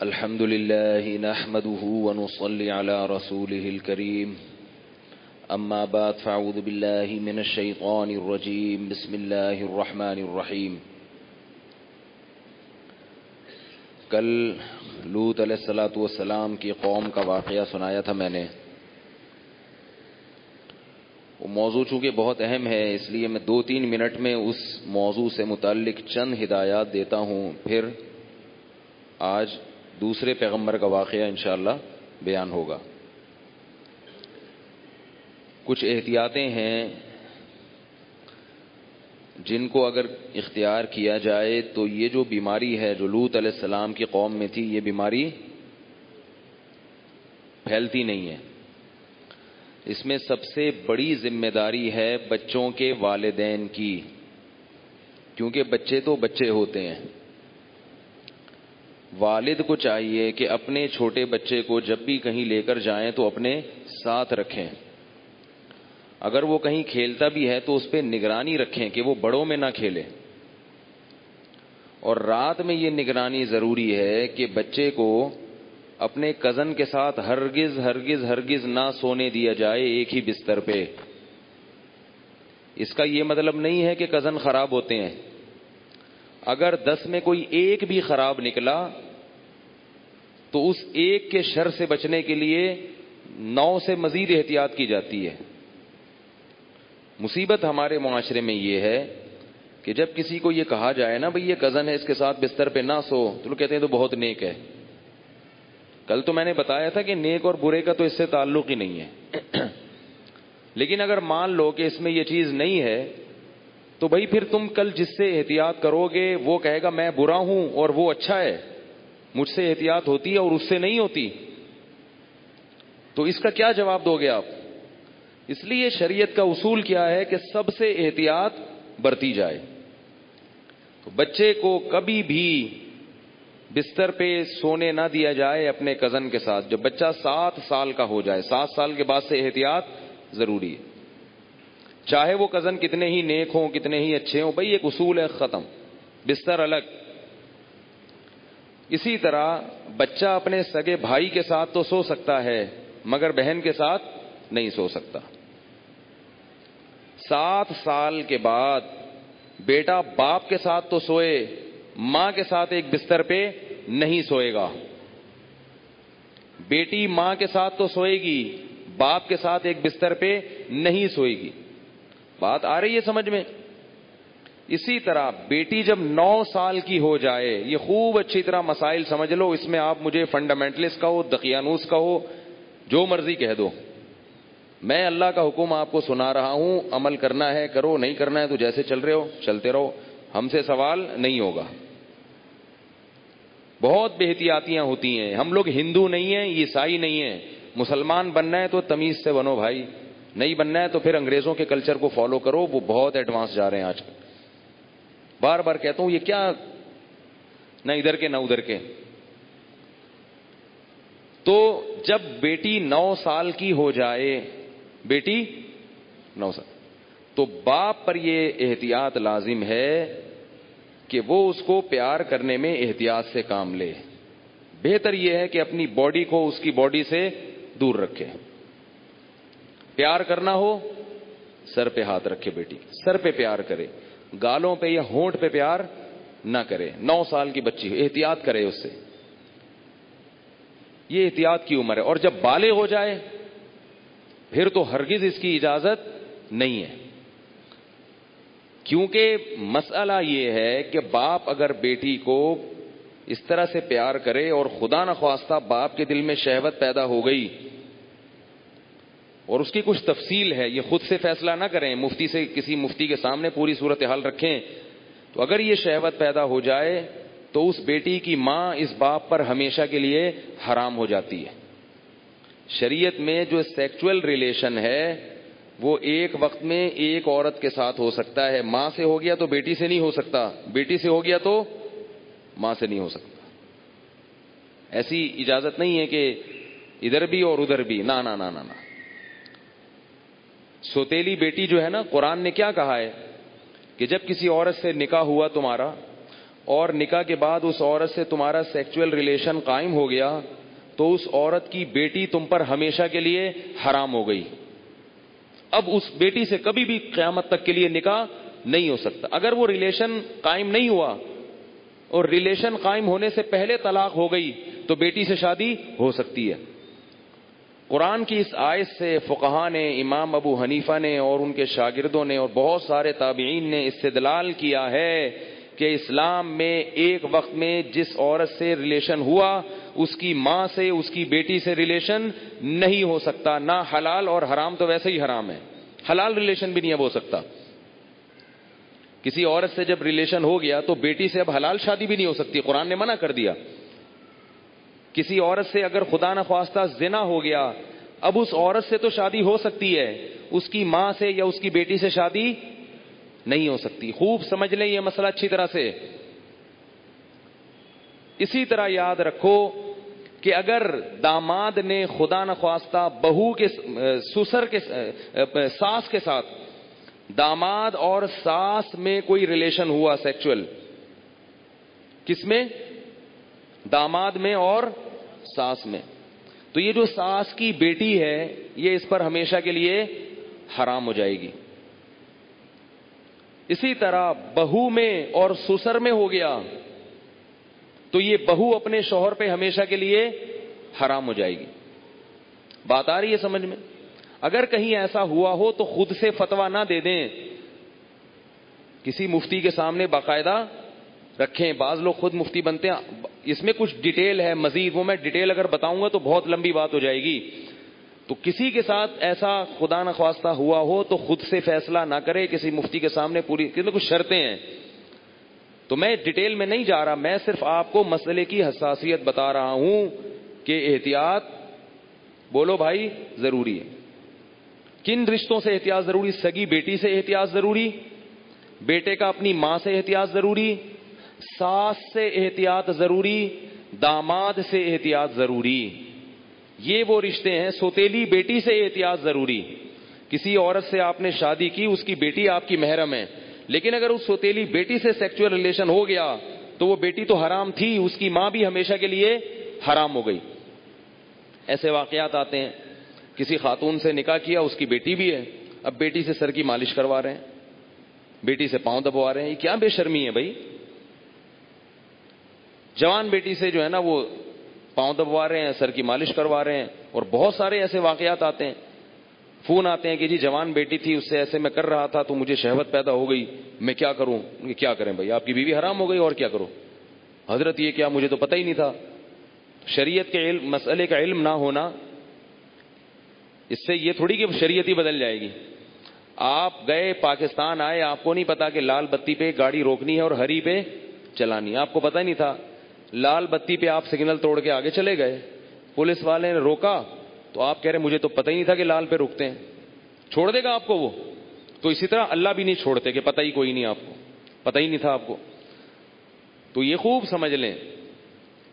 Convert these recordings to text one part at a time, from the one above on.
الحمد لله نحمده ونصلي على رسوله الكريم أما بعد فأعوذ بالله من الشيطان الرجيم بسم الله الرحمن الرحيم. کل لوط علیہ الصلاۃ والسلام کی قوم کا واقعہ سنایا تھا میں نے. وہ موضوع چونکہ بہت اہم ہے اس لیے میں 2-3 منٹ میں اس موضوع سے متعلق چند ہدایات دیتا ہوں، پھر آج دوسرے پیغمبر کا واقعہ انشاءاللہ بیان ہوگا. کچھ احتیاطیں ہیں جن کو اگر اختیار کیا جائے تو یہ جو بیماری ہے جو لوط علیہ السلام کی قوم میں تھی، یہ بیماری پھیلتی نہیں ہے. اس میں سب سے بڑی ذمہ داری ہے بچوں کے والدین کی، کیونکہ بچے تو بچے ہوتے ہیں. والد کو چاہیے کہ اپنے چھوٹے بچے کو جب بھی کہیں لے کر جائیں تو اپنے ساتھ رکھیں. اگر وہ کہیں کھیلتا بھی ہے تو اس پہ نگرانی رکھیں کہ وہ بڑوں میں نہ کھیلے. اور رات میں یہ نگرانی ضروری ہے کہ بچے کو اپنے کزن کے ساتھ ہرگز ہرگز ہرگز نہ سونے دیا جائے ایک ہی بستر پہ. اس کا یہ مطلب نہیں ہے کہ کزن خراب ہوتے ہیں. اگر 10 میں کوئی ایک بھی خراب نکلا تو اس ایک کے شر سے بچنے کے لیے 9 سے مزید احتیاط کی جاتی ہے. مصیبت ہمارے معاشرے میں یہ ہے کہ جب کسی کو یہ کہا جائے نا بھئی یہ کزن ہے اس کے ساتھ بستر پہ نہ سو، تو لوگ کہتے ہیں تو بہت نیک ہے. کل تو میں نے بتایا تھا کہ نیک اور برے کا تو اس سے تعلق ہی نہیں ہے. لیکن اگر مان لو کہ اس میں یہ چیز نہیں ہے تو بھائی پھر تم کل جس سے احتیاط کرو گے وہ کہے گا میں برا ہوں اور وہ اچھا ہے، مجھ سے احتیاط ہوتی ہے اور اس سے نہیں ہوتی، تو اس کا کیا جواب دو گے آپ؟ اس لیے شریعت کا اصول کیا ہے کہ سب سے احتیاط برتی جائے. تو بچے کو کبھی بھی بستر پہ سونے نہ دیا جائے اپنے کزن کے ساتھ. جب بچہ 7 سال کا ہو جائے، 7 سال کے بعد سے احتیاط ضروری ہے. چاہے وہ کزن کتنے ہی نیک ہوں کتنے ہی اچھے ہوں، بھئی ایک اصول ہے، ختم، بستر الگ. اسی طرح بچہ اپنے سگے بھائی کے ساتھ تو سو سکتا ہے مگر بہن کے ساتھ نہیں سو سکتا. 7 سال کے بعد بیٹا باپ کے ساتھ تو سوئے، ماں کے ساتھ ایک بستر پہ نہیں سوئے گا. بیٹی ماں کے ساتھ تو سوئے گی، باپ کے ساتھ ایک بستر پہ نہیں سوئے گی. بات آ رہی ہے سمجھ میں؟ اسی طرح بیٹی جب 9 سال کی ہو جائے، یہ خوب اچھی طرح مسائل سمجھ لو، اس میں آپ مجھے فنڈامنٹلسٹ کہو، دقیانوس کہو، جو مرضی کہہ دو، میں اللہ کا حکم آپ کو سنا رہا ہوں. عمل کرنا ہے کرو، نہیں کرنا ہے تو جیسے چل رہے ہو چلتے رہو، ہم سے سوال نہیں ہوگا. بہت بے احتیاطیاں ہوتی ہیں. ہم لوگ ہندو نہیں ہیں، عیسائی نہیں ہیں. مسلمان بننا ہے تو تمیز سے بنو بھائی، نہیں بننا ہے تو پھر انگریزوں کے کلچر کو فالو کرو، وہ بہت ایڈوانس جا رہے ہیں آج کل. بار بار کہتا ہوں یہ کیا، نہ ادھر کے نہ ادھر کے. تو جب بیٹی 9 سال کی ہو جائے، بیٹی 9 سال، تو باپ پر یہ احتیاط لازم ہے کہ وہ اس کو پیار کرنے میں احتیاط سے کام لے. بہتر یہ ہے کہ اپنی باڈی کو اس کی باڈی سے دور رکھے. پیار کرنا ہو سر پہ ہاتھ رکھے، بیٹی سر پہ پیار کرے، گالوں پہ یا ہونٹ پہ پیار نہ کرے. 9 سال کی بچی احتیاط کرے اس سے، یہ احتیاط کی عمر ہے. اور جب بالغ ہو جائے پھر تو ہرگز اس کی اجازت نہیں ہے. کیونکہ مسئلہ یہ ہے کہ باپ اگر بیٹی کو اس طرح سے پیار کرے اور خدا نخواستہ باپ کے دل میں شہوت پیدا ہو گئی، اور اس کی کچھ تفصیل ہے، یہ خود سے فیصلہ نہ کریں، مفتی سے کسی مفتی کے سامنے پوری صورتحال رکھیں. تو اگر یہ شہوت پیدا ہو جائے تو اس بیٹی کی ماں اس باپ پر ہمیشہ کے لیے حرام ہو جاتی ہے. شریعت میں جو سیکچول ریلیشن ہے وہ ایک وقت میں ایک عورت کے ساتھ ہو سکتا ہے. ماں سے ہو گیا تو بیٹی سے نہیں ہو سکتا، بیٹی سے ہو گیا تو ماں سے نہیں ہو سکتا. ایسی اجازت نہیں ہے کہ ادھر بھی اور ادھر بھی، نہ نہ نہ نہ. سوتیلی بیٹی جو ہے نا، قرآن نے کیا کہا ہے کہ جب کسی عورت سے نکاح ہوا تمہارا اور نکاح کے بعد اس عورت سے تمہارا سیکچول ریلیشن قائم ہو گیا تو اس عورت کی بیٹی تم پر ہمیشہ کے لیے حرام ہو گئی. اب اس بیٹی سے کبھی بھی قیامت تک کے لیے نکاح نہیں ہو سکتا. اگر وہ ریلیشن قائم نہیں ہوا اور ریلیشن قائم ہونے سے پہلے طلاق ہو گئی تو بیٹی سے شادی ہو سکتی ہے. قرآن کی اس آیت سے فقہا نے، امام ابو حنیفہ نے اور ان کے شاگردوں نے اور بہت سارے تابعین نے استدلال کیا ہے کہ اسلام میں ایک وقت میں جس عورت سے ریلیشن ہوا اس کی ماں سے، اس کی بیٹی سے ریلیشن نہیں ہو سکتا. نہ حلال اور حرام تو ویسے ہی حرام ہے، حلال ریلیشن بھی نہیں اب ہو سکتا. کسی عورت سے جب ریلیشن ہو گیا تو بیٹی سے اب حلال شادی بھی نہیں ہو سکتی، قرآن نے منع کر دیا. کسی عورت سے اگر خدا نخواستہ زنا ہو گیا اب اس عورت سے تو شادی ہو سکتی ہے، اس کی ماں سے یا اس کی بیٹی سے شادی نہیں ہو سکتی. خوب سمجھ لیں یہ مسئلہ اچھی طرح سے. اسی طرح یاد رکھو کہ اگر داماد نے خدا نخواستہ بہو کے سسر کے ساس کے ساتھ، داماد اور ساس میں کوئی ریلیشن ہوا سیکچول، کس میں؟ داماد میں اور ساس میں، تو یہ جو ساس کی بیٹی ہے یہ اس پر ہمیشہ کے لیے حرام ہو جائے گی. اسی طرح بہو میں اور سسر میں ہو گیا تو یہ بہو اپنے شوہر پہ ہمیشہ کے لیے حرام ہو جائے گی. بات آ رہی ہے سمجھ میں؟ اگر کہیں ایسا ہوا ہو تو خود سے فتویٰ نہ دے دیں، کسی مفتی کے سامنے باقاعدہ رکھیں. بعض لوگ خود مفتی بنتے ہیں. اس میں کچھ ڈیٹیل ہے مزید، وہ میں ڈیٹیل اگر بتاؤں گا تو بہت لمبی بات ہو جائے گی. تو کسی کے ساتھ ایسا خدا نخواستہ ہوا ہو تو خود سے فیصلہ نہ کرے، کسی مفتی کے سامنے پوری، کیونکہ کچھ شرطیں ہیں. تو میں ڈیٹیل میں نہیں جا رہا، میں صرف آپ کو مسئلے کی حساسیت بتا رہا ہوں کہ احتیاط، بولو بھائی، ضروری ہے. کن رشتوں سے احتیاط ضروری؟ سگی بیٹی سے احتیاط ضروری، بیٹے کا اپنی ماں سے احتیاط ضروری، ساس سے احتیاط ضروری، داماد سے احتیاط ضروری. یہ وہ رشتے ہیں. سوتیلی بیٹی سے احتیاط ضروری. کسی عورت سے آپ نے شادی کی، اس کی بیٹی آپ کی محرم ہے، لیکن اگر اس سوتیلی بیٹی سے سیکچول ریلیشن ہو گیا تو وہ بیٹی تو حرام تھی، اس کی ماں بھی ہمیشہ کے لیے حرام ہو گئی. ایسے واقعات آتے ہیں. کسی خاتون سے نکاح کیا، اس کی بیٹی بھی ہے، اب بیٹی سے سر کی مالش کروا رہے ہیں، بیٹی سے پاؤں دبوا رہے ہیں. یہ کیا بے شرمی ہے بھائی؟ جوان بیٹی سے جو ہے نا وہ پاؤں دبوا رہے ہیں، سر کی مالش کروا رہے ہیں. اور بہت سارے ایسے واقعات آتے ہیں. فون آتے ہیں کہ جی جوان بیٹی تھی، اس سے ایسے میں کر رہا تھا تو مجھے شہوت پیدا ہو گئی، میں کیا کروں؟ کیا کریں بھائی؟ آپ کی بیوی حرام ہو گئی اور کیا کرو؟ حضرت یہ کیا؟ مجھے تو پتہ ہی نہیں تھا. شریعت کے علم، مسئلے کا علم نہ ہونا، اس سے یہ تھوڑی کہ شریعت ہی بدل جائے گی. آپ گئے پاکستان آئے، آپ کو نہیں پتا کہ لال بتی پہ گاڑی روکنی ہے اور ہری پہ چلانی ہے. آپ کو پتہ نہیں تھا. لال بتی پہ آپ سگنل توڑ کے آگے چلے گئے، پولیس والے نے روکا تو آپ کہہ رہے مجھے تو پتہ ہی نہیں تھا کہ لال پہ رکتے ہیں. چھوڑ دے گا آپ کو وہ؟ تو اسی طرح اللہ بھی نہیں چھوڑتے کہ پتہ ہی کوئی نہیں، آپ کو پتہ ہی نہیں تھا آپ کو. تو یہ خوب سمجھ لیں،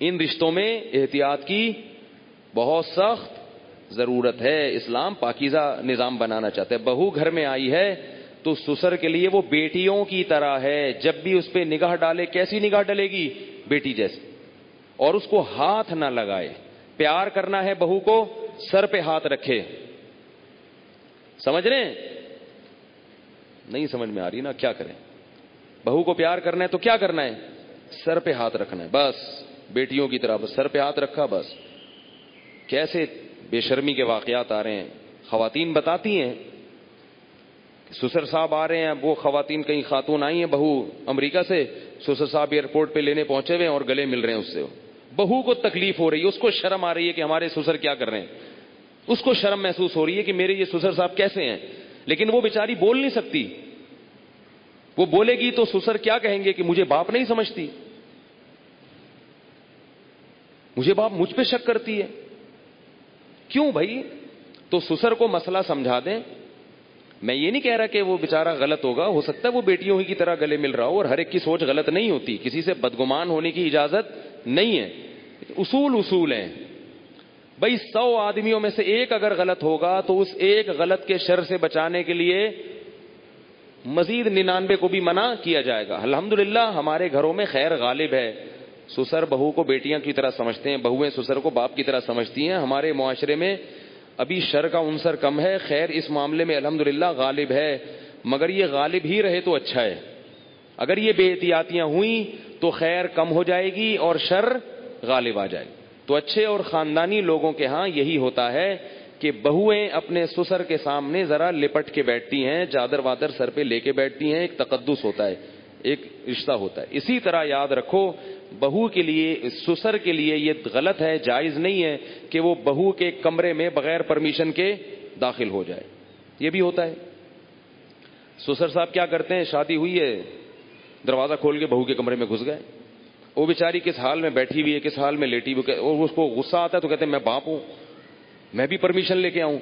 ان رشتوں میں احتیاط کی بہت سخت ضرورت ہے. اسلام پاکیزہ نظام بنانا چاہتا ہے. بہو گھر میں آئی ہے تو سسر کے لیے وہ بیٹیوں کی طرح ہے. جب بھی اس پہ نگاہ ڈالے، کیسی نگاہ ڈلے گی؟ بیٹی جیسی. اور اس کو ہاتھ نہ لگائے. پیار کرنا ہے بہو کو، سر پہ ہاتھ رکھے. سمجھ رہے ہیں؟ نہیں سمجھ میں آ رہی نا؟ کیا کریں؟ بہو کو پیار کرنا ہے تو کیا کرنا ہے؟ سر پہ ہاتھ رکھنا ہے بس. بیٹیوں کی طرح بس سر پہ ہاتھ رکھا بس. کیسے بے شرمی کے واقعات آ رہے ہیں. خواتین بتاتی ہیں کہ سسر صاحب آ رہے ہیں. وہ خواتین، کئی خاتون آئی ہیں بہو امریکہ سے، سسر صاحب ایئرپورٹ پہ لینے پہنچے ہوئے ہیں اور گلے مل رہے ہیں اس سے. بہو کو تکلیف ہو رہی ہے، اس کو شرم آ رہی ہے کہ ہمارے سسر کیا کر رہے ہیں. اس کو شرم محسوس ہو رہی ہے کہ میرے یہ سسر صاحب کیسے ہیں. لیکن وہ بیچاری بول نہیں سکتی. وہ بولے گی تو سسر کیا کہیں گے کہ مجھے باپ نہیں سمجھتی، مجھے باپ مجھ پہ شک کرتی ہے. کیوں بھائی؟ تو سسر کو مسئلہ سمجھا دیں. میں یہ نہیں کہہ رہا کہ وہ بیچارہ غلط ہوگا، ہو سکتا ہے وہ بیٹیوں ہی کی طرح گلے مل رہا ہو، اور ہر ایک کی سوچ غلط نہیں ہوتی، کسی سے بدگمان ہونے کی اجازت نہیں ہے. اصول ہیں بھائی. 100 آدمیوں میں سے ایک اگر غلط ہوگا تو اس ایک غلط کے شر سے بچانے کے لیے مزید 99 کو بھی منع کیا جائے گا. الحمدللہ ہمارے گھروں میں خیر غالب ہے. سسر بہو کو بیٹیاں کی طرح سمجھتے ہیں, بہویں سسر کو باپ کی طرح سمجھتی ہیں. ہمارے معاشرے میں ابھی شر کا عنصر کم ہے, خیر اس معاملے میں الحمدللہ غالب ہے, مگر یہ غالب ہی رہے تو اچھا ہے. اگر یہ بے احتیاطیاں ہوئیں تو خیر کم ہو جائے گی اور شر غالب آ جائے گی. تو اچھے اور خاندانی لوگوں کے ہاں یہی ہوتا ہے کہ بہویں اپنے سسر کے سامنے ذرا لپٹ کے بیٹھتی ہیں, چادر وادر سر پہ لے کے بیٹھتی ہیں, ایک تقدس ہوتا ہے, ایک رشتہ ہوتا ہے. اسی طرح یاد رکھو بہو کے لیے, سسر کے لیے یہ غلط ہے, جائز نہیں ہے کہ وہ بہو کے کمرے میں بغیر پرمیشن کے داخل ہو جائے. یہ بھی ہوتا ہے. سسر صاحب کیا کرتے ہیں, شادی ہوئی ہے, دروازہ کھول کے بہو کے کمرے میں گھس گئے. وہ بیچاری کس حال میں بیٹھی ہوئی ہے, کس حال میں لیٹی ہوئی, اور اس کو غصہ آتا ہے تو کہتے ہیں میں باپ ہوں, میں بھی پرمیشن لے کے آؤں.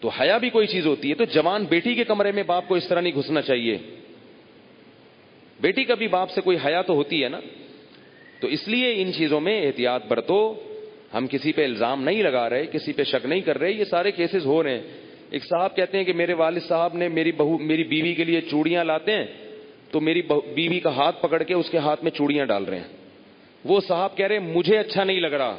تو حیا بھی کوئی چیز ہوتی ہے. تو جوان بیٹی کے کمرے میں باپ کو اس طرح نہیں گھسنا چاہیے. بیٹی کا بھی باپ سے کوئی حیا تو ہوتی ہے نا. تو اس لیے ان چیزوں میں احتیاط برتو. ہم کسی پہ الزام نہیں لگا رہے, کسی پہ شک نہیں کر رہے, یہ سارے کیسز ہو رہے ہیں. ایک صاحب کہتے ہیں کہ میرے والد صاحب نے میری بیوی کے لیے چوڑیاں لاتے ہیں تو میری بیوی کا ہاتھ پکڑ کے اس کے ہاتھ میں چوڑیاں ڈال رہے ہیں. وہ صاحب کہہ رہے ہیں مجھے اچھا نہیں لگ رہا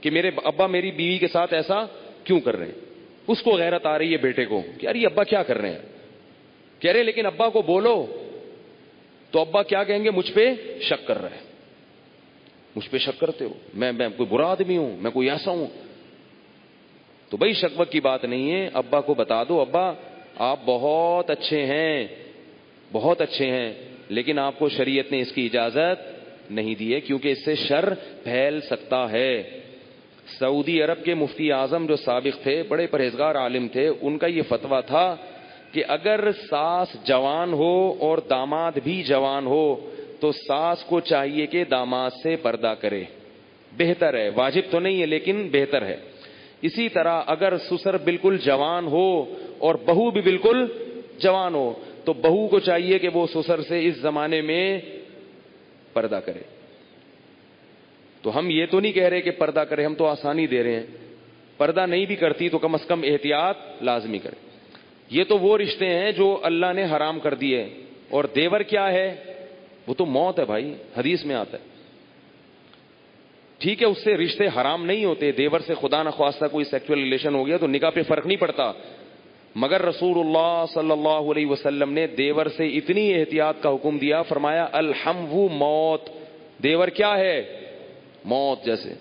کہ میرے ابا میری بیوی کے ساتھ ایسا کیوں کر رہے ہیں. اس کو غیرت آ رہی ہے بیٹے کو کہ یار یہ ابا کیا کر رہے ہیں. کہہ رہے لیکن ابا کو بولو تو ابا کیا کہیں گے, مجھ پہ شک کر رہا ہے, مجھ پہ شک کرتے ہو, میں کوئی برا آدمی ہوں, میں کوئی ایسا ہوں. تو بھائی شک وک کی بات نہیں ہے. ابا کو بتا دو ابا آپ بہت اچھے ہیں, بہت اچھے ہیں, لیکن آپ کو شریعت نے اس کی اجازت نہیں دی ہے کیونکہ اس سے شر پھیل سکتا ہے. سعودی عرب کے مفتی اعظم جو سابق تھے, بڑے پرہیزگار عالم تھے, ان کا یہ فتویٰ تھا کہ اگر ساس جوان ہو اور داماد بھی جوان ہو تو ساس کو چاہیے کہ داماد سے پردہ کرے, بہتر ہے, واجب تو نہیں ہے لیکن بہتر ہے. اسی طرح اگر سسر بالکل جوان ہو اور بہو بھی بالکل جوان ہو تو بہو کو چاہیے کہ وہ سسر سے اس زمانے میں پردہ کرے. تو ہم یہ تو نہیں کہہ رہے کہ پردہ کرے, ہم تو آسانی دے رہے ہیں. پردہ نہیں بھی کرتی تو کم از کم احتیاط لازمی کرے. یہ تو وہ رشتے ہیں جو اللہ نے حرام کر دیے. اور دیور کیا ہے, وہ تو موت ہے بھائی, حدیث میں آتا ہے. ٹھیک ہے اس سے رشتے حرام نہیں ہوتے, دیور سے خدا نخواستہ کوئی سیکسول ریلیشن ہو گیا تو نکاح پہ فرق نہیں پڑتا, مگر رسول اللہ صلی اللہ علیہ وسلم نے دیور سے اتنی احتیاط کا حکم دیا, فرمایا الحمو موت, دیور کیا ہے, موت. جیسے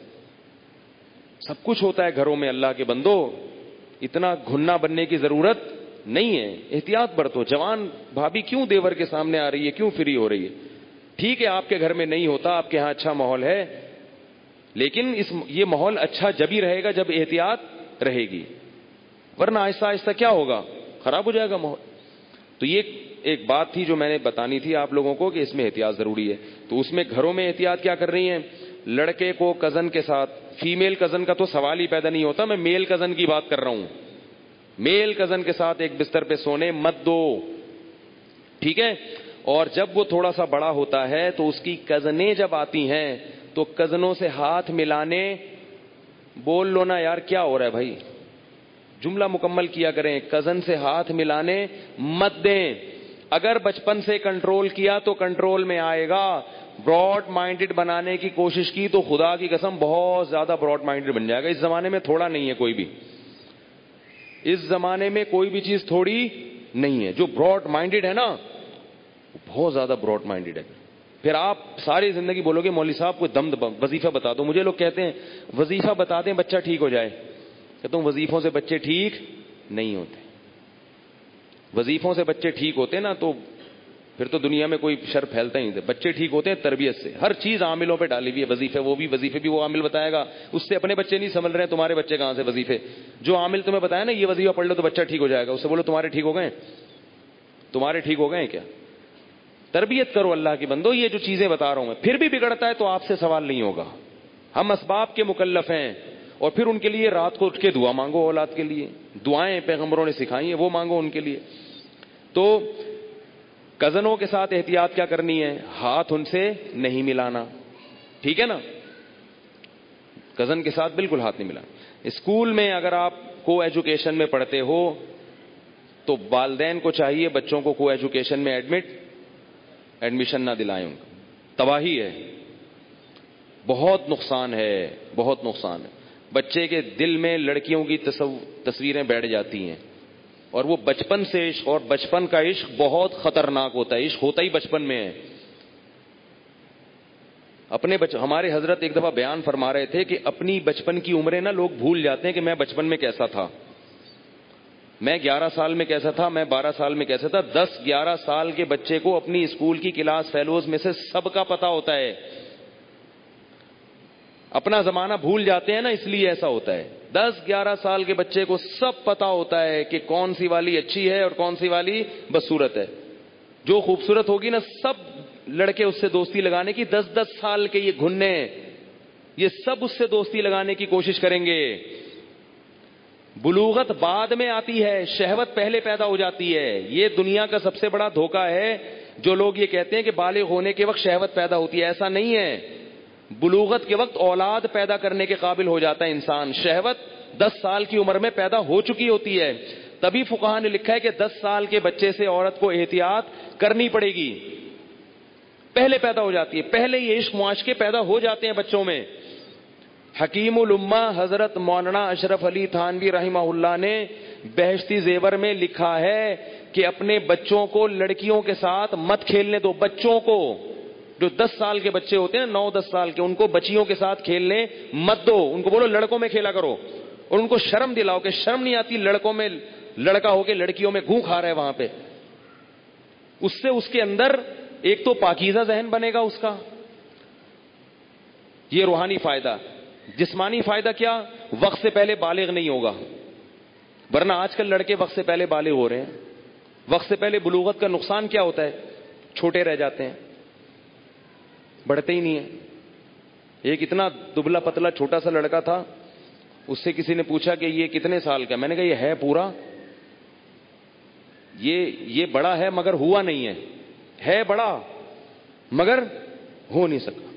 سب کچھ ہوتا ہے گھروں میں اللہ کے بندو, اتنا گھننا بننے کی ضرورت نہیں ہے, احتیاط برتو. جوان بھابھی کیوں دیور کے سامنے آ رہی ہے, کیوں فری ہو رہی ہے؟ ٹھیک ہے آپ کے گھر میں نہیں ہوتا, آپ کے ہاں اچھا ماحول ہے, لیکن یہ ماحول اچھا جب ہی رہے گا جب احتیاط رہے گی, ورنہ آہستہ آہستہ کیا ہوگا, خراب ہو جائے گا ماحول. تو یہ ایک بات تھی جو میں نے بتانی تھی آپ لوگوں کو کہ اس میں احتیاط ضروری ہے. تو اس میں گھروں میں احتیاط کیا کر رہی ہیں, لڑکے کو کزن کے ساتھ, فیمیل کزن کا تو سوال ہی پیدا نہیں ہوتا, میں میل کزن کی بات کر رہا ہوں, میل کزن کے ساتھ ایک بستر پہ سونے مت دو, ٹھیک ہے. اور جب وہ تھوڑا سا بڑا ہوتا ہے تو اس کی کزنیں جب آتی ہیں تو کزنوں سے ہاتھ ملانے, بول لو نا یار کیا ہو رہا ہے بھائی, جملہ مکمل کیا کریں, کزن سے ہاتھ ملانے مت دیں. اگر بچپن سے کنٹرول کیا تو کنٹرول میں آئے گا. براڈ مائنڈڈ بنانے کی کوشش کی تو خدا کی قسم بہت زیادہ براڈ مائنڈڈ بن جائے گا. اس زمانے میں تھوڑا نہیں ہے کوئی بھی, اس زمانے میں کوئی بھی چیز تھوڑی نہیں ہے. جو براڈ مائنڈڈ ہے نا بہت زیادہ براڈ مائنڈڈ ہے. پھر آپ ساری زندگی بولو گے مولوی صاحب کوئی وظیفہ بتا دو. مجھے لوگ کہتے ہیں وظیفہ بتا دیں بچہ ٹھیک ہو جائے. کہتا ہوں وظیفوں سے بچے ٹھیک نہیں ہوتے. وظیفوں سے بچے ٹھیک ہوتے نا تو پھر تو دنیا میں کوئی شر پھیلتا ہی نہیں. بچے ٹھیک ہوتے ہیں تربیت سے. ہر چیز عاملوں پہ ڈالی ہوئی ہے, وظیفے وظیفے بھی وہ عامل بتائے گا, اس سے اپنے بچے نہیں سنبھل رہے ہیں, تمہارے بچے کہاں سے وظیفے. جو عامل تمہیں بتایا نا یہ وظیفہ پڑھ لو تو بچہ ٹھیک ہو جائے گا, اس سے بولو تمہارے ٹھیک ہو گئے, تمہارے ٹھیک ہو گئے کیا. تربیت کرو اللہ کی بندو. یہ جو چیزیں بتا رہا ہوں میں, پھر بھی بگڑتا ہے تو آپ سے سوال نہیں ہوگا. ہم اسباب کے مکلف ہیں, اور پھر ان کے لیے رات کو اٹھ کے دعا مانگو, اولاد کے لیے دعائیں پیغمبروں نے سکھائی ہیں وہ مانگو ان کے لیے. تو کزنوں کے ساتھ احتیاط کیا کرنی ہے, ہاتھ ان سے نہیں ملانا, ٹھیک ہے نا, کزن کے ساتھ بالکل ہاتھ نہیں ملانا. اسکول میں اگر آپ کو ایجوکیشن میں پڑھتے ہو تو والدین کو چاہیے بچوں کو کو ایجوکیشن میں ایڈمیشن نہ دلائیں. ان کا تباہی ہے, بہت نقصان ہے, بہت نقصان ہے. بچے کے دل میں لڑکیوں کی تصویریں بیٹھ جاتی ہیں, اور وہ بچپن سے عشق, اور بچپن کا عشق بہت خطرناک ہوتا ہے. عشق ہوتا ہی بچپن میں ہے. ہمارے حضرت ایک دفعہ بیان فرما رہے تھے کہ اپنی بچپن کی عمریں نا لوگ بھول جاتے ہیں کہ میں بچپن میں کیسا تھا, میں 11 سال میں کیسا تھا, میں 12 سال میں کیسا تھا. 10-11 سال کے بچے کو اپنی اسکول کی کلاس فیلوز میں سے سب کا پتا ہوتا ہے. اپنا زمانہ بھول جاتے ہیں نا, اس لیے ایسا ہوتا ہے. 10-11 سال کے بچے کو سب پتا ہوتا ہے کہ کون سی والی اچھی ہے اور کون سی والی بدصورت ہے. جو خوبصورت ہوگی نا, سب لڑکے اس سے دوستی لگانے کی, 10-10 سال کے یہ گھننے, یہ سب اس سے دوستی لگانے کی کوشش کریں گے. بلوغت بعد میں آتی ہے, شہوت پہلے پیدا ہو جاتی ہے. یہ دنیا کا سب سے بڑا دھوکہ ہے جو لوگ یہ کہتے ہیں کہ بالغ ہونے کے وقت شہوت پیدا ہوتی ہے. ایسا نہیں ہے. بلوغت کے وقت اولاد پیدا کرنے کے قابل ہو جاتا ہے انسان. شہوت 10 سال کی عمر میں پیدا ہو چکی ہوتی ہے. تبھی فقہا نے لکھا ہے کہ 10 سال کے بچے سے عورت کو احتیاط کرنی پڑے گی. پہلے پیدا ہو جاتی ہے, پہلے یہ عشق معاشقے پیدا ہو جاتے ہیں بچوں میں. حکیم الامہ حضرت مولانا اشرف علی تھانوی رحمہ اللہ نے بہشتی زیور میں لکھا ہے کہ اپنے بچوں کو لڑکیوں کے ساتھ مت کھیلنے دو. بچوں کو, جو 10 سال کے بچے ہوتے ہیں, 9-10 سال کے, ان کو بچیوں کے ساتھ کھیلنے مت دو. ان کو بولو لڑکوں میں کھیلا کرو, اور ان کو شرم دلاؤ کہ شرم نہیں آتی لڑکوں میں لڑکا ہو کے لڑکیوں میں گھوں کھا رہا ہے وہاں پہ. اس سے اس کے اندر ایک تو پاکیزہ ذہن بنے گا اس کا, یہ روحانی فائدہ. جسمانی فائدہ کیا؟ وقت سے پہلے بالغ نہیں ہوگا, ورنہ آج کل لڑکے وقت سے پہلے بالغ ہو رہے ہیں. وقت سے پہلے بلوغت کا نقصان کیا ہوتا ہے؟ چھوٹے رہ جاتے ہیں, بڑھتے ہی نہیں ہیں. ایک اتنا دبلا پتلا چھوٹا سا لڑکا تھا, اس سے کسی نے پوچھا کہ یہ کتنے سال کا؟ میں نے کہا یہ ہے پورا, یہ بڑا ہے مگر ہوا نہیں ہے بڑا مگر ہو نہیں سکا,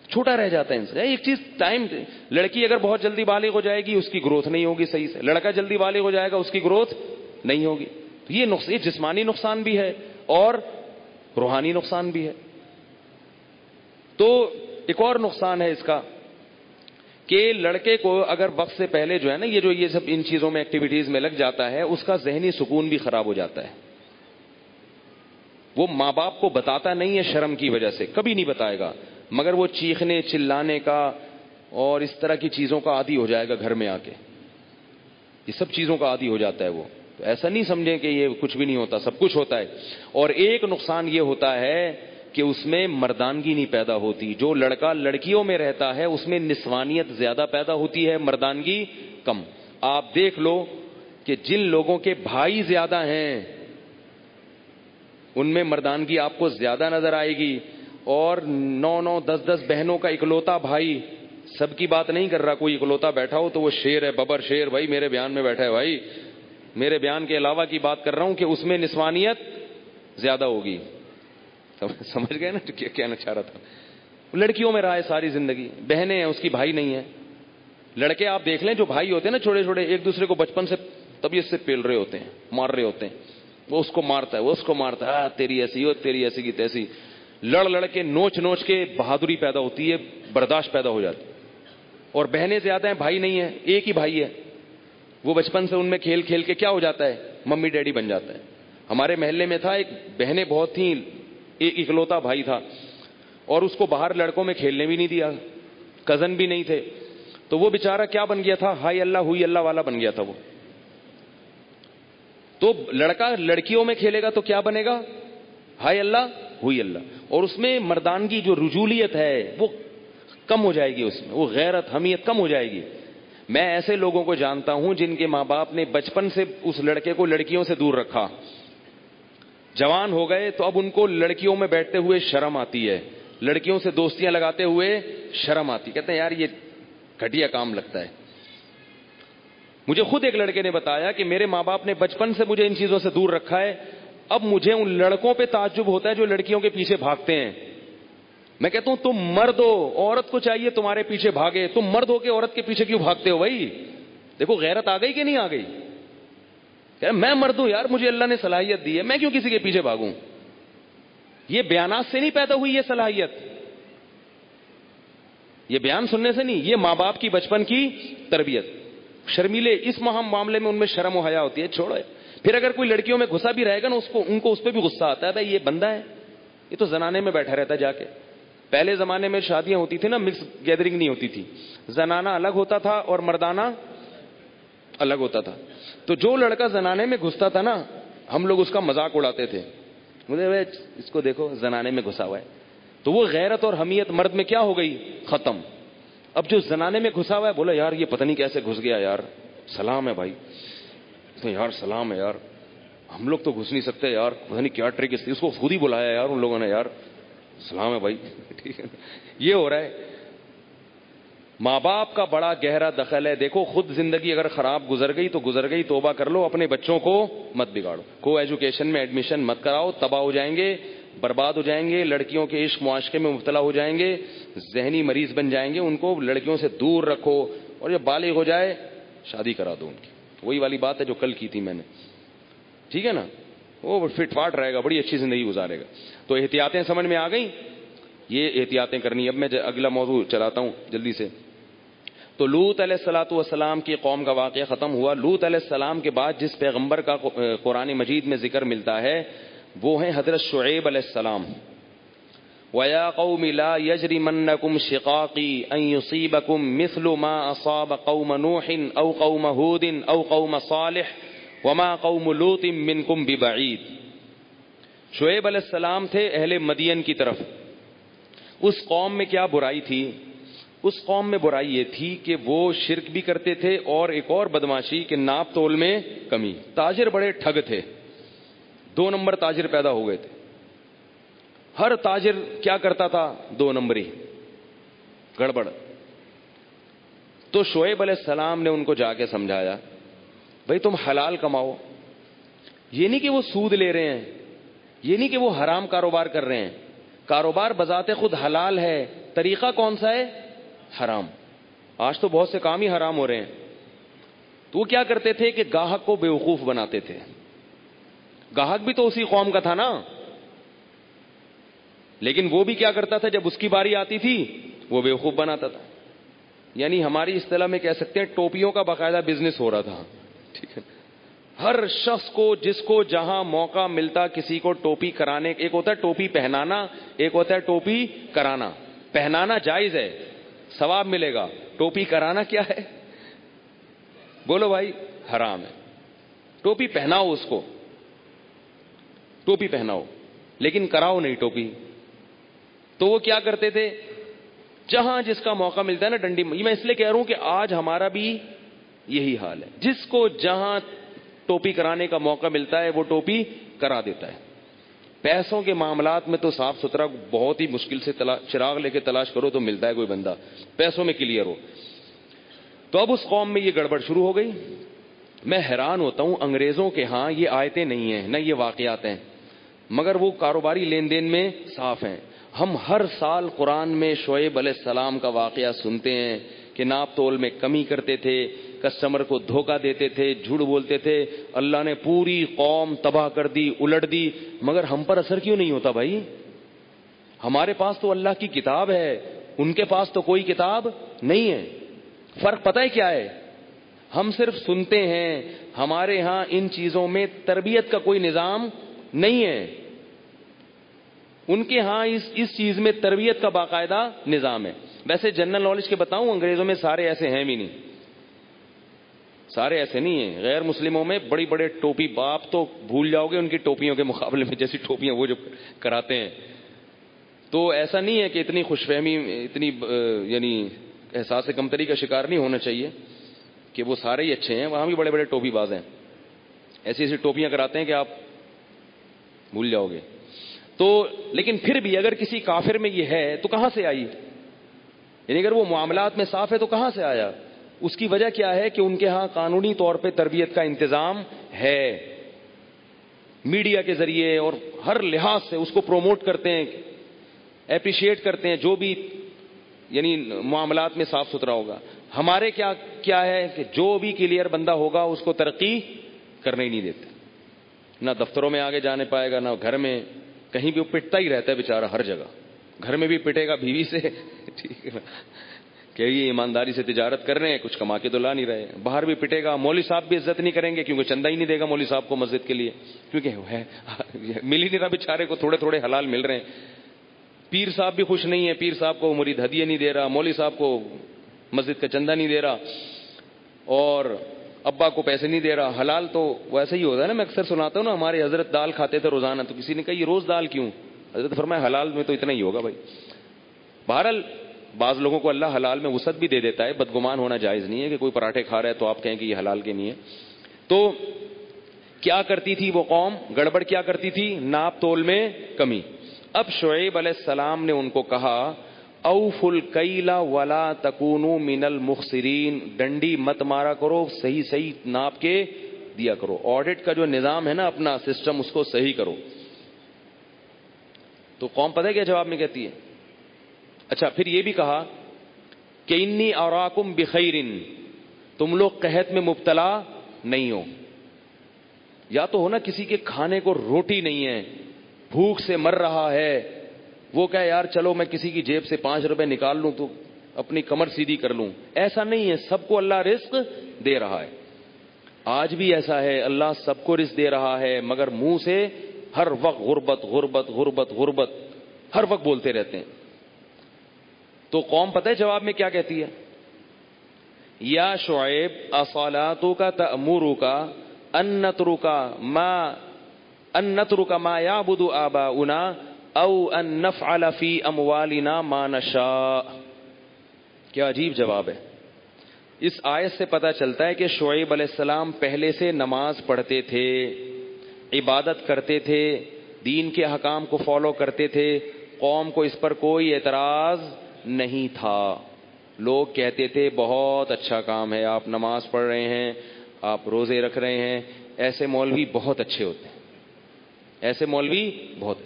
چھوٹا رہ جاتا ہے انسان. ایک چیز ٹائم, لڑکی اگر بہت جلدی بالغ ہو جائے گی اس کی گروتھ نہیں ہوگی صحیح سے, لڑکا جلدی بالغ ہو جائے گا اس کی گروتھ نہیں ہوگی. تو یہ جسمانی نقصان بھی ہے اور روحانی نقصان بھی ہے. تو ایک اور نقصان ہے اس کا کہ لڑکے کو اگر وقت سے پہلے جو ہے نا یہ سب ان چیزوں میں ایکٹیویٹیز میں لگ جاتا ہے, اس کا ذہنی سکون بھی خراب ہو جاتا ہے. وہ ماں باپ کو بتاتا نہیں ہے شرم کی وجہ سے, کبھی نہیں بتائے گا, مگر وہ چیخنے چلانے کا اور اس طرح کی چیزوں کا عادی ہو جائے گا گھر میں آ کے. یہ سب چیزوں کا عادی ہو جاتا ہے وہ. تو ایسا نہیں سمجھیں کہ یہ کچھ بھی نہیں ہوتا, سب کچھ ہوتا ہے. اور ایک نقصان یہ ہوتا ہے کہ اس میں مردانگی نہیں پیدا ہوتی. جو لڑکا لڑکیوں میں رہتا ہے اس میں نسوانیت زیادہ پیدا ہوتی ہے, مردانگی کم. آپ دیکھ لو کہ جن لوگوں کے بھائی زیادہ ہیں ان میں مردانگی آپ کو زیادہ نظر آئے گی. اور 9-9, 10-10 بہنوں کا اکلوتا بھائی, سب کی بات نہیں کر رہا, کوئی اکلوتا بیٹھا ہو تو وہ شیر ہے, ببر شیر بھائی میرے بیان میں بیٹھا ہے, بھائی میرے بیان کے علاوہ کی بات کر رہا ہوں کہ اس میں نسوانیت زیادہ ہوگی. سمجھ گئے نا کیا کہنا چاہ رہا تھا. لڑکیوں میں رہا ہے ساری زندگی, بہنیں ہیں اس کی, بھائی نہیں ہے. لڑکے آپ دیکھ لیں جو بھائی ہوتے ہیں نا چھوٹے چھوٹے, ایک دوسرے کو بچپن سے طبیعت سے پیل رہے ہوتے ہیں, مار رہے ہوتے ہیں. وہ اس کو مارتا ہے, وہ اس کو مارتا ہے, تیری ایسی ہو, تیری ایسی کی تیسی. لڑ کے نوچ کے بہادری پیدا ہوتی ہے, برداشت پیدا ہو جاتی. اور بہنیں زیادہ ہیں, بھائی نہیں ہے, ایک ہی بھائی ہے. وہ بچپن سے ان میں کھیل کھیل کے کیا ہو جاتا ہے, ممی ڈیڈی بن جاتا ہے. ہمارے محلے میں تھا ایک, بہنیں بہت تھیں, ایک اکلوتا بھائی تھا, اور اس کو باہر لڑکوں میں کھیلنے بھی نہیں دیا, کزن بھی نہیں تھے. تو وہ بیچارہ کیا بن گیا تھا, ہائی اللہ ہوئی اللہ والا بن گیا تھا وہ. تو لڑکا لڑکیوں میں کھیلے گا تو کیا بنے گا, ہائی اللہ ہوئی اللہ. اور اس میں مردانگی جو رجولیت ہے وہ کم ہو جائے گی, اس میں وہ غیرت حمیت کم ہو جائے گی. میں ایسے لوگوں کو جانتا ہوں جن کے ماں باپ نے بچپن سے اس لڑکے کو لڑکیوں سے دور رکھا, جوان ہو گئے تو اب ان کو لڑکیوں میں بیٹھتے ہوئے شرم آتی ہے, لڑکیوں سے دوستیاں لگاتے ہوئے شرم آتی. کہتے ہیں یار یہ گھٹیا کام لگتا ہے. مجھے خود ایک لڑکے نے بتایا کہ میرے ماں باپ نے بچپن سے مجھے ان چیزوں سے دور رکھا ہے, اب مجھے ان لڑکوں پہ تعجب ہوتا ہے جو لڑکیوں کے پیچھے بھاگتے ہیں. میں کہتا ہوں تم مرد ہو, عورت کو چاہیے تمہارے پیچھے بھاگے, تم مرد ہو کے عورت کے پیچھے کیوں بھاگتے ہو بھائی؟ دیکھو غیرت آ گئی کہ نہیں آ گئی؟ میں مرد ہوں یار, مجھے اللہ نے صلاحیت دی ہے, میں کیوں کسی کے پیچھے بھاگوں. یہ بیانات سے نہیں پیدا ہوئی یہ صلاحیت, یہ بیان سننے سے نہیں, یہ ماں باپ کی بچپن کی تربیت. شرمیلے اس معاملے میں ان میں شرم و حیا ہوتی ہے, چھوڑو. پھر اگر کوئی لڑکیوں میں گھسا بھی رہے گا نا, ان کو اس پہ بھی غصہ آتا ہے, بھائی یہ بندہ ہے, یہ تو زنانے میں بیٹھا رہتا ہے جا کے. پہلے زمانے میں شادیاں ہوتی تھی نا, مکس گیدرنگ نہیں ہوتی تھی, زنانہ الگ ہوتا تھا اور مردانہ الگ ہوتا تھا. تو جو لڑکا زنانے میں گھستا تھا نا, ہم لوگ اس کا مذاق اڑاتے تھے, مجھے اس کو دیکھو زنانے میں گھسا ہوا ہے. تو وہ غیرت اور حمیت مرد میں کیا ہو گئی, ختم. اب جو زنانے میں گھسا ہوا ہے, بولا یار یہ پتہ نہیں کیسے گھس گیا یار, سلام ہے بھائی, تو یار سلام ہے یار, ہم لوگ تو گھس نہیں سکتے یار, پتہ نہیں کیا ٹرک اس کو خود ہی بلایا یار ان لوگوں نے, یار سلام ہے بھائی. ٹھیک ہے, یہ ہو رہا ہے. ماں باپ کا بڑا گہرا دخل ہے. دیکھو خود زندگی اگر خراب گزر گئی تو گزر گئی, توبہ کر لو, اپنے بچوں کو مت بگاڑو. کو ایجوکیشن میں ایڈمیشن مت کراؤ, تباہ ہو جائیں گے, برباد ہو جائیں گے, لڑکیوں کے عشق معاشقے میں مبتلا ہو جائیں گے, ذہنی مریض بن جائیں گے. ان کو لڑکیوں سے دور رکھو, اور جب بالغ ہو جائے شادی کرا دو ان کی. وہی والی بات ہے جو کل کی تھی میں نے, ٹھیک ہے نا, وہ فٹ فاٹ رہے گا, بڑی اچھی زندگی گزارے گا. تو احتیاطیں سمجھ میں آ گئیں, یہ احتیاطیں کرنی. اب میں اگلا موضوع چلاتا ہوں جلدی سے. تو لوط علیہ الصلوۃ والسلام کی قوم کا واقعہ ختم ہوا. لوط علیہ السلام کے بعد جس پیغمبر کا قرآن مجید میں ذکر ملتا ہے وہ ہیں حضرت شعیب علیہ السلام. وَيَا قَوْمِ لَا يَجْرِمَنَّكُمْ شِقَاقِي أَن يُصِيبَكُم مِّثْلُ مَا أَصَابَ قَوْمَ نُوحٍ أَوْ قَوْمَ هُودٍ أَوْ قَوْمَ صَالِحٍ وَمَا قَوْمُ لُوطٍ مِّنكُمْ بِبَعِيدٍ. شعیب علیہ السلام تھے اہل مدین کی طرف. اس قوم میں کیا برائی تھی؟ اس قوم میں برائی یہ تھی کہ وہ شرک بھی کرتے تھے, اور ایک اور بدماشی کہ ناپ تول میں کمی. تاجر بڑے ٹھگ تھے, 2 نمبر تاجر پیدا ہو گئے تھے. ہر تاجر کیا کرتا تھا, 2 نمبری, گڑبڑ. تو شعیب علیہ السلام نے ان کو جا کے سمجھایا, بھائی تم حلال کماؤ. یہ نہیں کہ وہ سود لے رہے ہیں, یہ نہیں کہ وہ حرام کاروبار کر رہے ہیں. کاروبار بذات خود حلال ہے, طریقہ کون سا ہے, حرام. آج تو بہت سے کام ہی حرام ہو رہے ہیں. تو وہ کیا کرتے تھے کہ گاہک کو بیوقوف بناتے تھے. گاہک بھی تو اسی قوم کا تھا نا, لیکن وہ بھی کیا کرتا تھا, جب اس کی باری آتی تھی وہ بیوقوف بناتا تھا. یعنی ہماری اصطلاح میں کہہ سکتے ہیں ٹوپیوں کا باقاعدہ بزنس ہو رہا تھا. ٹھیک ہے, ہر شخص کو جس کو جہاں موقع ملتا کسی کو ٹوپی کرانے. ایک ہوتا ہے ٹوپی پہنانا, ایک ہوتا ہے ٹوپی کرانا. پہنانا جائز ہے, ثواب ملے گا. ٹوپی کرانا کیا ہے, بولو بھائی, حرام ہے. ٹوپی پہناؤ, اس کو ٹوپی پہناؤ, لیکن کراؤ نہیں ٹوپی. تو وہ کیا کرتے تھے, جہاں جس کا موقع ملتا ہے نا ڈنڈی. میں اس لیے کہہ رہا ہوں کہ آج ہمارا بھی یہی حال ہے, جس کو جہاں ٹوپی کرانے کا موقع ملتا ہے وہ ٹوپی کرا دیتا ہے. پیسوں کے معاملات میں تو صاف ستھرا بہت ہی مشکل سے چراغ لے کے تلاش کرو تو ملتا ہے کوئی بندہ پیسوں میں کلیئر ہو. تو اب اس قوم میں یہ گڑبڑ شروع ہو گئی. میں حیران ہوتا ہوں, انگریزوں کے ہاں یہ آیتیں نہیں ہیں, نہ یہ واقعات ہیں, مگر وہ کاروباری لین دین میں صاف ہیں. ہم ہر سال قرآن میں شعیب علیہ السلام کا واقعہ سنتے ہیں کہ ناپ تول میں کمی کرتے تھے, کسٹمر کو دھوکہ دیتے تھے, جھوٹ بولتے تھے. اللہ نے پوری قوم تباہ کر دی, الٹ دی, مگر ہم پر اثر کیوں نہیں ہوتا بھائی؟ ہمارے پاس تو اللہ کی کتاب ہے, ان کے پاس تو کوئی کتاب نہیں ہے. فرق پتہ ہے کیا ہے؟ ہم صرف سنتے ہیں. ہمارے ہاں ان چیزوں میں تربیت کا کوئی نظام نہیں ہے. ان کے ہاں اس چیز میں تربیت کا باقاعدہ نظام ہے. ویسے جنرل نالج کے بتاؤں, انگریزوں میں سارے ایسے ہیں بھی نہیں, سارے ایسے نہیں ہیں. غیر مسلموں میں بڑی بڑے ٹوپی, باپ تو بھول جاؤ گے ان کی ٹوپیوں کے مقابلے میں, جیسی ٹوپیاں وہ جو کراتے ہیں. تو ایسا نہیں ہے کہ اتنی خوش فہمی, اتنی یعنی احساس کمتری کا شکار نہیں ہونا چاہیے کہ وہ سارے ہی اچھے ہیں. وہاں بھی بڑے بڑے ٹوپی باز ہیں, ایسی ایسی ٹوپیاں کراتے ہیں کہ آپ بھول جاؤ گے. تو لیکن پھر بھی اگر کسی کافر میں یہ ہے تو کہاں سے آئی؟ یعنی اگر وہ معاملات میں صاف ہے تو کہاں سے آیا؟ اس کی وجہ کیا ہے کہ ان کے ہاں قانونی طور پہ تربیت کا انتظام ہے. میڈیا کے ذریعے اور ہر لحاظ سے اس کو پروموٹ کرتے ہیں, اپریشیٹ کرتے ہیں, جو بھی یعنی معاملات میں صاف ستھرا ہوگا. ہمارے کیا ہے کہ جو بھی کلیئر بندہ ہوگا اس کو ترقی کرنے ہی نہیں دیتے. نہ دفتروں میں آگے جانے پائے گا, نہ گھر میں, کہیں بھی وہ پٹتا ہی رہتا ہے بیچارہ ہر جگہ. گھر میں بھی پٹے گا بیوی سے, ٹھیک ہے, کہ یہ ایمانداری سے تجارت کر رہے ہیں, کچھ کما کے تو لا نہیں رہے. باہر بھی پٹے گا, مولوی صاحب بھی عزت نہیں کریں گے کیونکہ چندہ ہی نہیں دے گا مولوی صاحب کو مسجد کے لیے, کیونکہ مل ہی نہیں رہا بیچارے کو, تھوڑے تھوڑے حلال مل رہے ہیں. پیر صاحب بھی خوش نہیں ہے, پیر صاحب کو مرید ہدیہ نہیں دے رہا, مولوی صاحب کو مسجد کا چندہ نہیں دے رہا, اور ابا کو پیسے نہیں دے رہا. حلال تو ویسے ہی ہوتا ہے نا, میں اکثر سناتا ہوں نا, ہمارے حضرت دال کھاتے تھے روزانہ, تو کسی نے کہا یہ روز دال کیوں؟ حضرت فرمایا حلال میں تو اتنا ہی ہوگا بھائی. بہرحال بعض لوگوں کو اللہ حلال میں وسعت بھی دے دیتا ہے, بدگمان ہونا جائز نہیں ہے کہ کوئی پراٹھے کھا رہا ہے تو آپ کہیں کہ یہ حلال کے نہیں ہے. تو کیا کرتی تھی وہ قوم, گڑبڑ کیا کرتی تھی, ناپ تول میں کمی. اب شعیب علیہ السلام نے ان کو کہا اوفوا الکیل ولا تکونوا من المخسرین, ڈنڈی مت مارا کرو, صحیح صحیح ناپ کے دیا کرو. آڈٹ کا جو نظام ہے نا اپنا سسٹم, اس کو صحیح کرو. تو قوم پتہ ہے کیا جواب میں کہتی ہے؟ اچھا, پھر یہ بھی کہا کہ انی اراکم بخیر, تم لوگ قحط میں مبتلا نہیں ہو. یا تو ہو نا کسی کے کھانے کو روٹی نہیں ہے, بھوک سے مر رہا ہے, وہ کہے یار چلو میں کسی کی جیب سے 5 روپے نکال لوں تو اپنی کمر سیدھی کر لوں. ایسا نہیں ہے, سب کو اللہ رزق دے رہا ہے. آج بھی ایسا ہے, اللہ سب کو رزق دے رہا ہے, مگر منہ سے ہر وقت غربت غربت غربت غربت ہر وقت بولتے رہتے ہیں. تو قوم پتہ ہے جواب میں کیا کہتی ہے؟ یا شعیب اصلاتک تأمرک ان نترک ما یعبد آباؤنا او ان نفعل فی اموالنا ما نشاء. کیا عجیب جواب ہے. اس آیت سے پتہ چلتا ہے کہ شعیب علیہ السلام پہلے سے نماز پڑھتے تھے, عبادت کرتے تھے, دین کے احکام کو فالو کرتے تھے. قوم کو اس پر کوئی اعتراض نہیں تھا. لوگ کہتے تھے بہت اچھا کام ہے, آپ نماز پڑھ رہے ہیں, آپ روزے رکھ رہے ہیں, ایسے مولوی بہت اچھے ہوتے ہیں, ایسے مولوی بہت.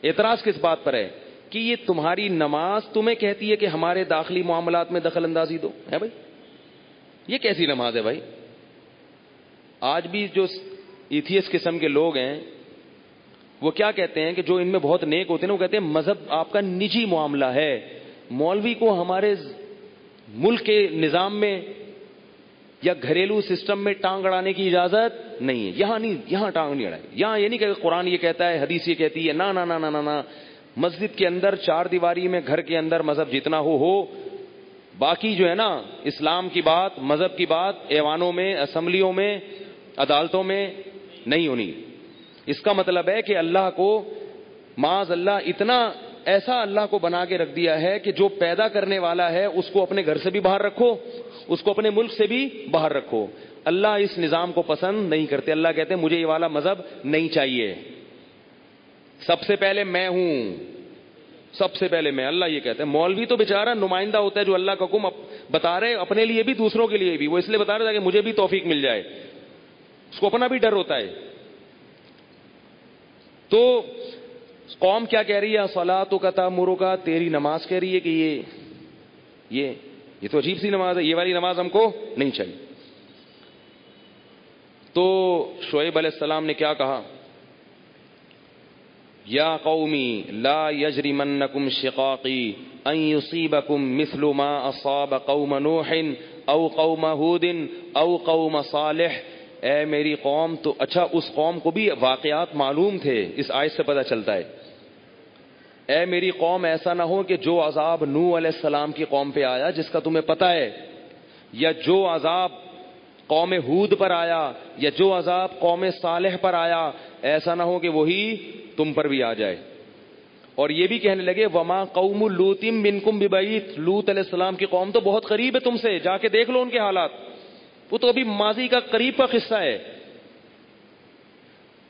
اعتراض کس بات پر ہے؟ کہ یہ تمہاری نماز تمہیں کہتی ہے کہ ہمارے داخلی معاملات میں دخل اندازی دو. ہے بھائی, یہ کیسی نماز ہے بھائی؟ آج بھی جو ایتھیس قسم کے لوگ ہیں وہ کیا کہتے ہیں کہ جو ان میں بہت نیک ہوتے ہیں وہ کہتے ہیں مذہب آپ کا نجی معاملہ ہے, مولوی کو ہمارے ملک کے نظام میں یا گھریلو سسٹم میں ٹانگ اڑانے کی اجازت نہیں ہے. یہاں نہیں, یہاں ٹانگ نہیں اڑائے. یہاں یہ نہیں کہ قرآن یہ کہتا ہے, حدیث یہ کہتی ہے, نا نا نا نا نا. مسجد کے اندر 4 دیواری میں, گھر کے اندر مذہب جتنا ہو, باقی جو ہے نا اسلام کی بات, مذہب کی بات ایوانوں میں, اسمبلیوں میں, عدالتوں میں نہیں ہونی. اس کا مطلب ہے کہ اللہ کو معاذ اللہ اتنا ایسا اللہ کو بنا کے رکھ دیا ہے کہ جو پیدا کرنے والا ہے اس کو اپنے گھر سے بھی باہر رکھو, اس کو اپنے ملک سے بھی باہر رکھو. اللہ اس نظام کو پسند نہیں کرتے. اللہ کہتے ہیں مجھے یہ والا مذہب نہیں چاہیے, سب سے پہلے میں ہوں, سب سے پہلے میں. اللہ یہ کہتے ہیں. مولوی تو بیچارہ نمائندہ ہوتا ہے جو اللہ کا حکم بتا رہے اپنے لیے بھی دوسروں کے لیے بھی, وہ اس لیے بتا رہا تھا کہ مجھے بھی توفیق مل جائے, اس کو اپنا بھی ڈر ہوتا ہے. تو قوم کیا کہہ رہی ہے؟ صلاتک تأمرک, تیری نماز کہہ رہی ہے کہ یہ تو عجیب سی نماز ہے, یہ والی نماز ہم کو نہیں چاہیے. تو شعیب علیہ السلام نے کیا کہا؟ یا قومی لا یجرمنکم شقاقی ان یصیبکم مثل ما اصاب قوم نوح او قوم ہود او قوم صالح. اے میری قوم, تو اچھا اس قوم کو بھی واقعات معلوم تھے, اس آیت سے پتہ چلتا ہے. اے میری قوم, ایسا نہ ہو کہ جو عذاب نوح علیہ السلام کی قوم پہ آیا جس کا تمہیں پتہ ہے, یا جو عذاب قوم ہود پر آیا, یا جو عذاب قوم صالح پر آیا, ایسا نہ ہو کہ وہی تم پر بھی آ جائے. اور یہ بھی کہنے لگے وما قوم لوط منکم ببعید, لوط علیہ السلام کی قوم تو بہت قریب ہے تم سے, جا کے دیکھ لو ان کے حالات, وہ تو ابھی ماضی کا قریب کا قصہ ہے.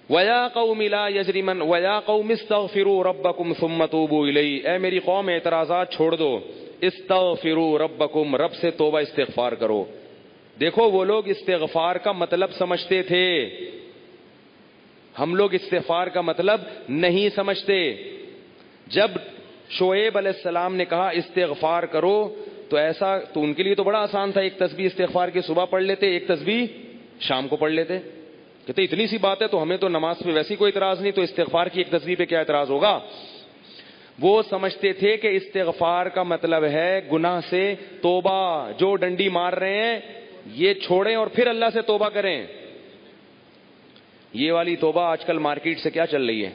وَيَا قَوْمِ لَا يَجْرِمَنْ وَيَا قَوْمِ اسْتَغْفِرُوا رَبَّكُمْ ثُمَّ تُوبُوا إِلَيْهِ. اے میری قوم اعتراضات چھوڑ دو, استغفروا ربکم, رب سے توبہ استغفار کرو. دیکھو وہ لوگ استغفار کا مطلب سمجھتے تھے, ہم لوگ استغفار کا مطلب نہیں سمجھتے. جب شعیب علیہ السلام نے کہا استغفار کرو تو ایسا تو ان کے لیے تو بڑا آسان تھا, ایک تسبیح استغفار کی صبح پڑھ لیتے, ایک تسبیح شام کو پڑھ لیتے. کہتے اتنی سی بات ہے تو ہمیں تو نماز پہ ویسی کوئی اعتراض نہیں، تو استغفار کی ایک تصویر پہ کیا اعتراض ہوگا؟ وہ سمجھتے تھے کہ استغفار کا مطلب ہے گناہ سے توبہ، جو ڈنڈی مار رہے ہیں یہ چھوڑیں اور پھر اللہ سے توبہ کریں۔ یہ والی توبہ آج کل مارکیٹ سے کیا چل رہی ہے؟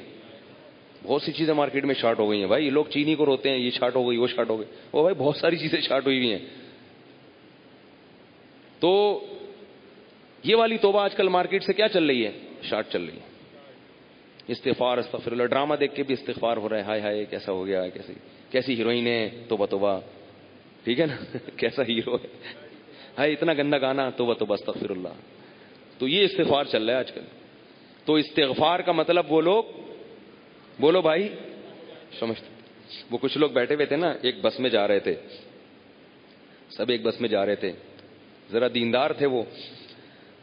بہت سی چیزیں مارکیٹ میں شارٹ ہو گئی ہیں بھائی، لوگ چینی کو روتے ہیں، یہ شارٹ ہو گئی، وہ شارٹ ہو گئی، وہ بھائی بہت ساری چیزیں شارٹ ہوئی ہوئی ہیں۔ تو یہ والی توبہ آج کل مارکیٹ سے کیا چل رہی ہے؟ شارٹ چل رہی ہے۔ استغفار، استغفر اللہ، ڈرامہ دیکھ کے بھی استغفار ہو رہا ہے، ہائے ہائے کیسا ہو گیا، کیسی ہیروئن ہے، توبہ توبہ، ٹھیک ہے نا، کیسا ہیرو ہے، ہائے اتنا گندا گانا، توبہ توبہ استغفر اللہ۔ تو یہ استغفار چل رہا ہے آج کل۔ تو استغفار کا مطلب وہ لوگ، بولو بھائی سمجھتے، وہ کچھ لوگ بیٹھے ہوئے تھے نا، ایک بس میں جا رہے تھے، سب ایک بس میں جا رہے تھے، ذرا دیندار تھے وہ،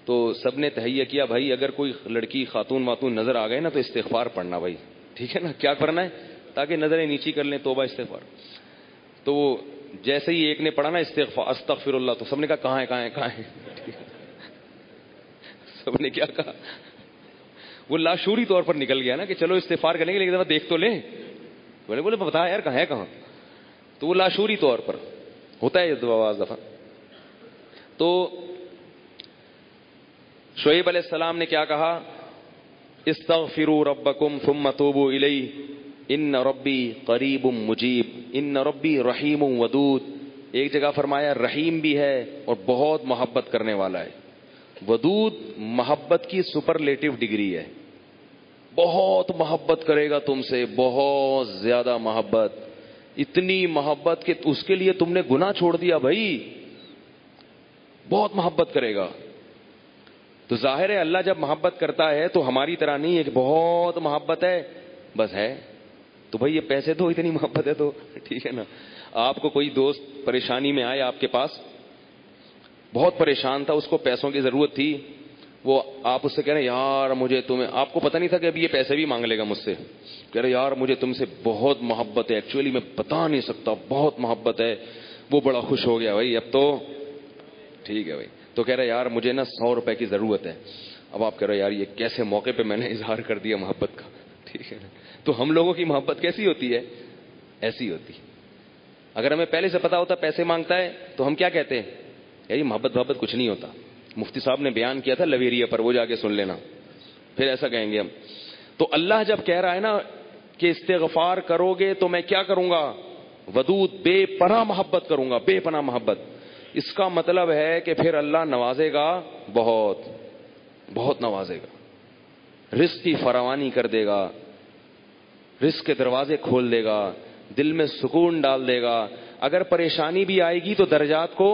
تو سب نے تہیہ کیا بھائی اگر کوئی لڑکی خاتون واتون نظر آ گئے نا تو استغفار پڑھنا بھائی، ٹھیک ہے نا، کیا کرنا ہے تاکہ نظریں نیچی کر لیں، توبہ استغفار۔ تو جیسے ہی ایک نے پڑھا نا استغفار استغفر اللہ، تو سب نے کہا کہاں ہے کہاں ہے کہاں ہے، سب نے کیا کہا، وہ لاشعوری طور پر نکل گیا نا کہ چلو استغفار کریں گے لیکن ذرا دیکھ تو لیں، بولے بتا یار کہاں ہے کہاں، تو وہ لاشعوری طور پر ہوتا ہے یہ دعا بعض دفعہ۔ تو شعیب علیہ السلام نے کیا کہا؟ استغفروا ربکم ثم توبوا الیہ ان ربی قریب مجیب ان ربی رحیم ودود۔ ایک جگہ فرمایا رحیم بھی ہے اور بہت محبت کرنے والا ہے۔ ودود محبت کی سپرلیٹو ڈگری ہے، بہت محبت کرے گا تم سے، بہت زیادہ محبت، اتنی محبت کہ اس کے لیے تم نے گناہ چھوڑ دیا بھائی، بہت محبت کرے گا۔ تو ظاہر ہے اللہ جب محبت کرتا ہے تو ہماری طرح نہیں ہے کہ بہت محبت ہے بس ہے، تو بھائی یہ پیسے دو، اتنی محبت ہے تو ٹھیک ہے نا۔ آپ کو کوئی دوست پریشانی میں آئے آپ کے پاس، بہت پریشان تھا، اس کو پیسوں کی ضرورت تھی، وہ آپ اس سے کہہ رہے ہیں یار مجھے تمہیں، آپ کو پتہ نہیں تھا کہ ابھی یہ پیسے بھی مانگ لے گا مجھ سے، کہہ رہے یار مجھے تم سے بہت محبت ہے، ایکچولی میں بتا نہیں سکتا، بہت محبت ہے۔ وہ بڑا خوش ہو گیا بھائی اب تو ٹھیک ہے بھائی، تو کہہ رہے یار مجھے نا 100 روپے کی ضرورت ہے۔ اب آپ کہہ رہے یار یہ کیسے موقع پہ میں نے اظہار کر دیا محبت کا، ٹھیک ہے نا۔ تو ہم لوگوں کی محبت کیسی ہوتی ہے؟ ایسی ہوتی۔ اگر ہمیں پہلے سے پتا ہوتا پیسے مانگتا ہے تو ہم کیا کہتے ہیں؟ یار محبت کچھ نہیں ہوتا، مفتی صاحب نے بیان کیا تھا لویریہ پر، وہ جا کے سن لینا، پھر ایسا کہیں گے ہم۔ تو اللہ جب کہہ رہا ہے نا کہ استغفار کرو گے تو میں کیا کروں گا؟ ودود، بے پناہ محبت کروں گا، بے پناہ محبت۔ اس کا مطلب ہے کہ پھر اللہ نوازے گا، بہت بہت نوازے گا، رزق کی فراوانی کر دے گا، رزق کے دروازے کھول دے گا، دل میں سکون ڈال دے گا۔ اگر پریشانی بھی آئے گی تو درجات کو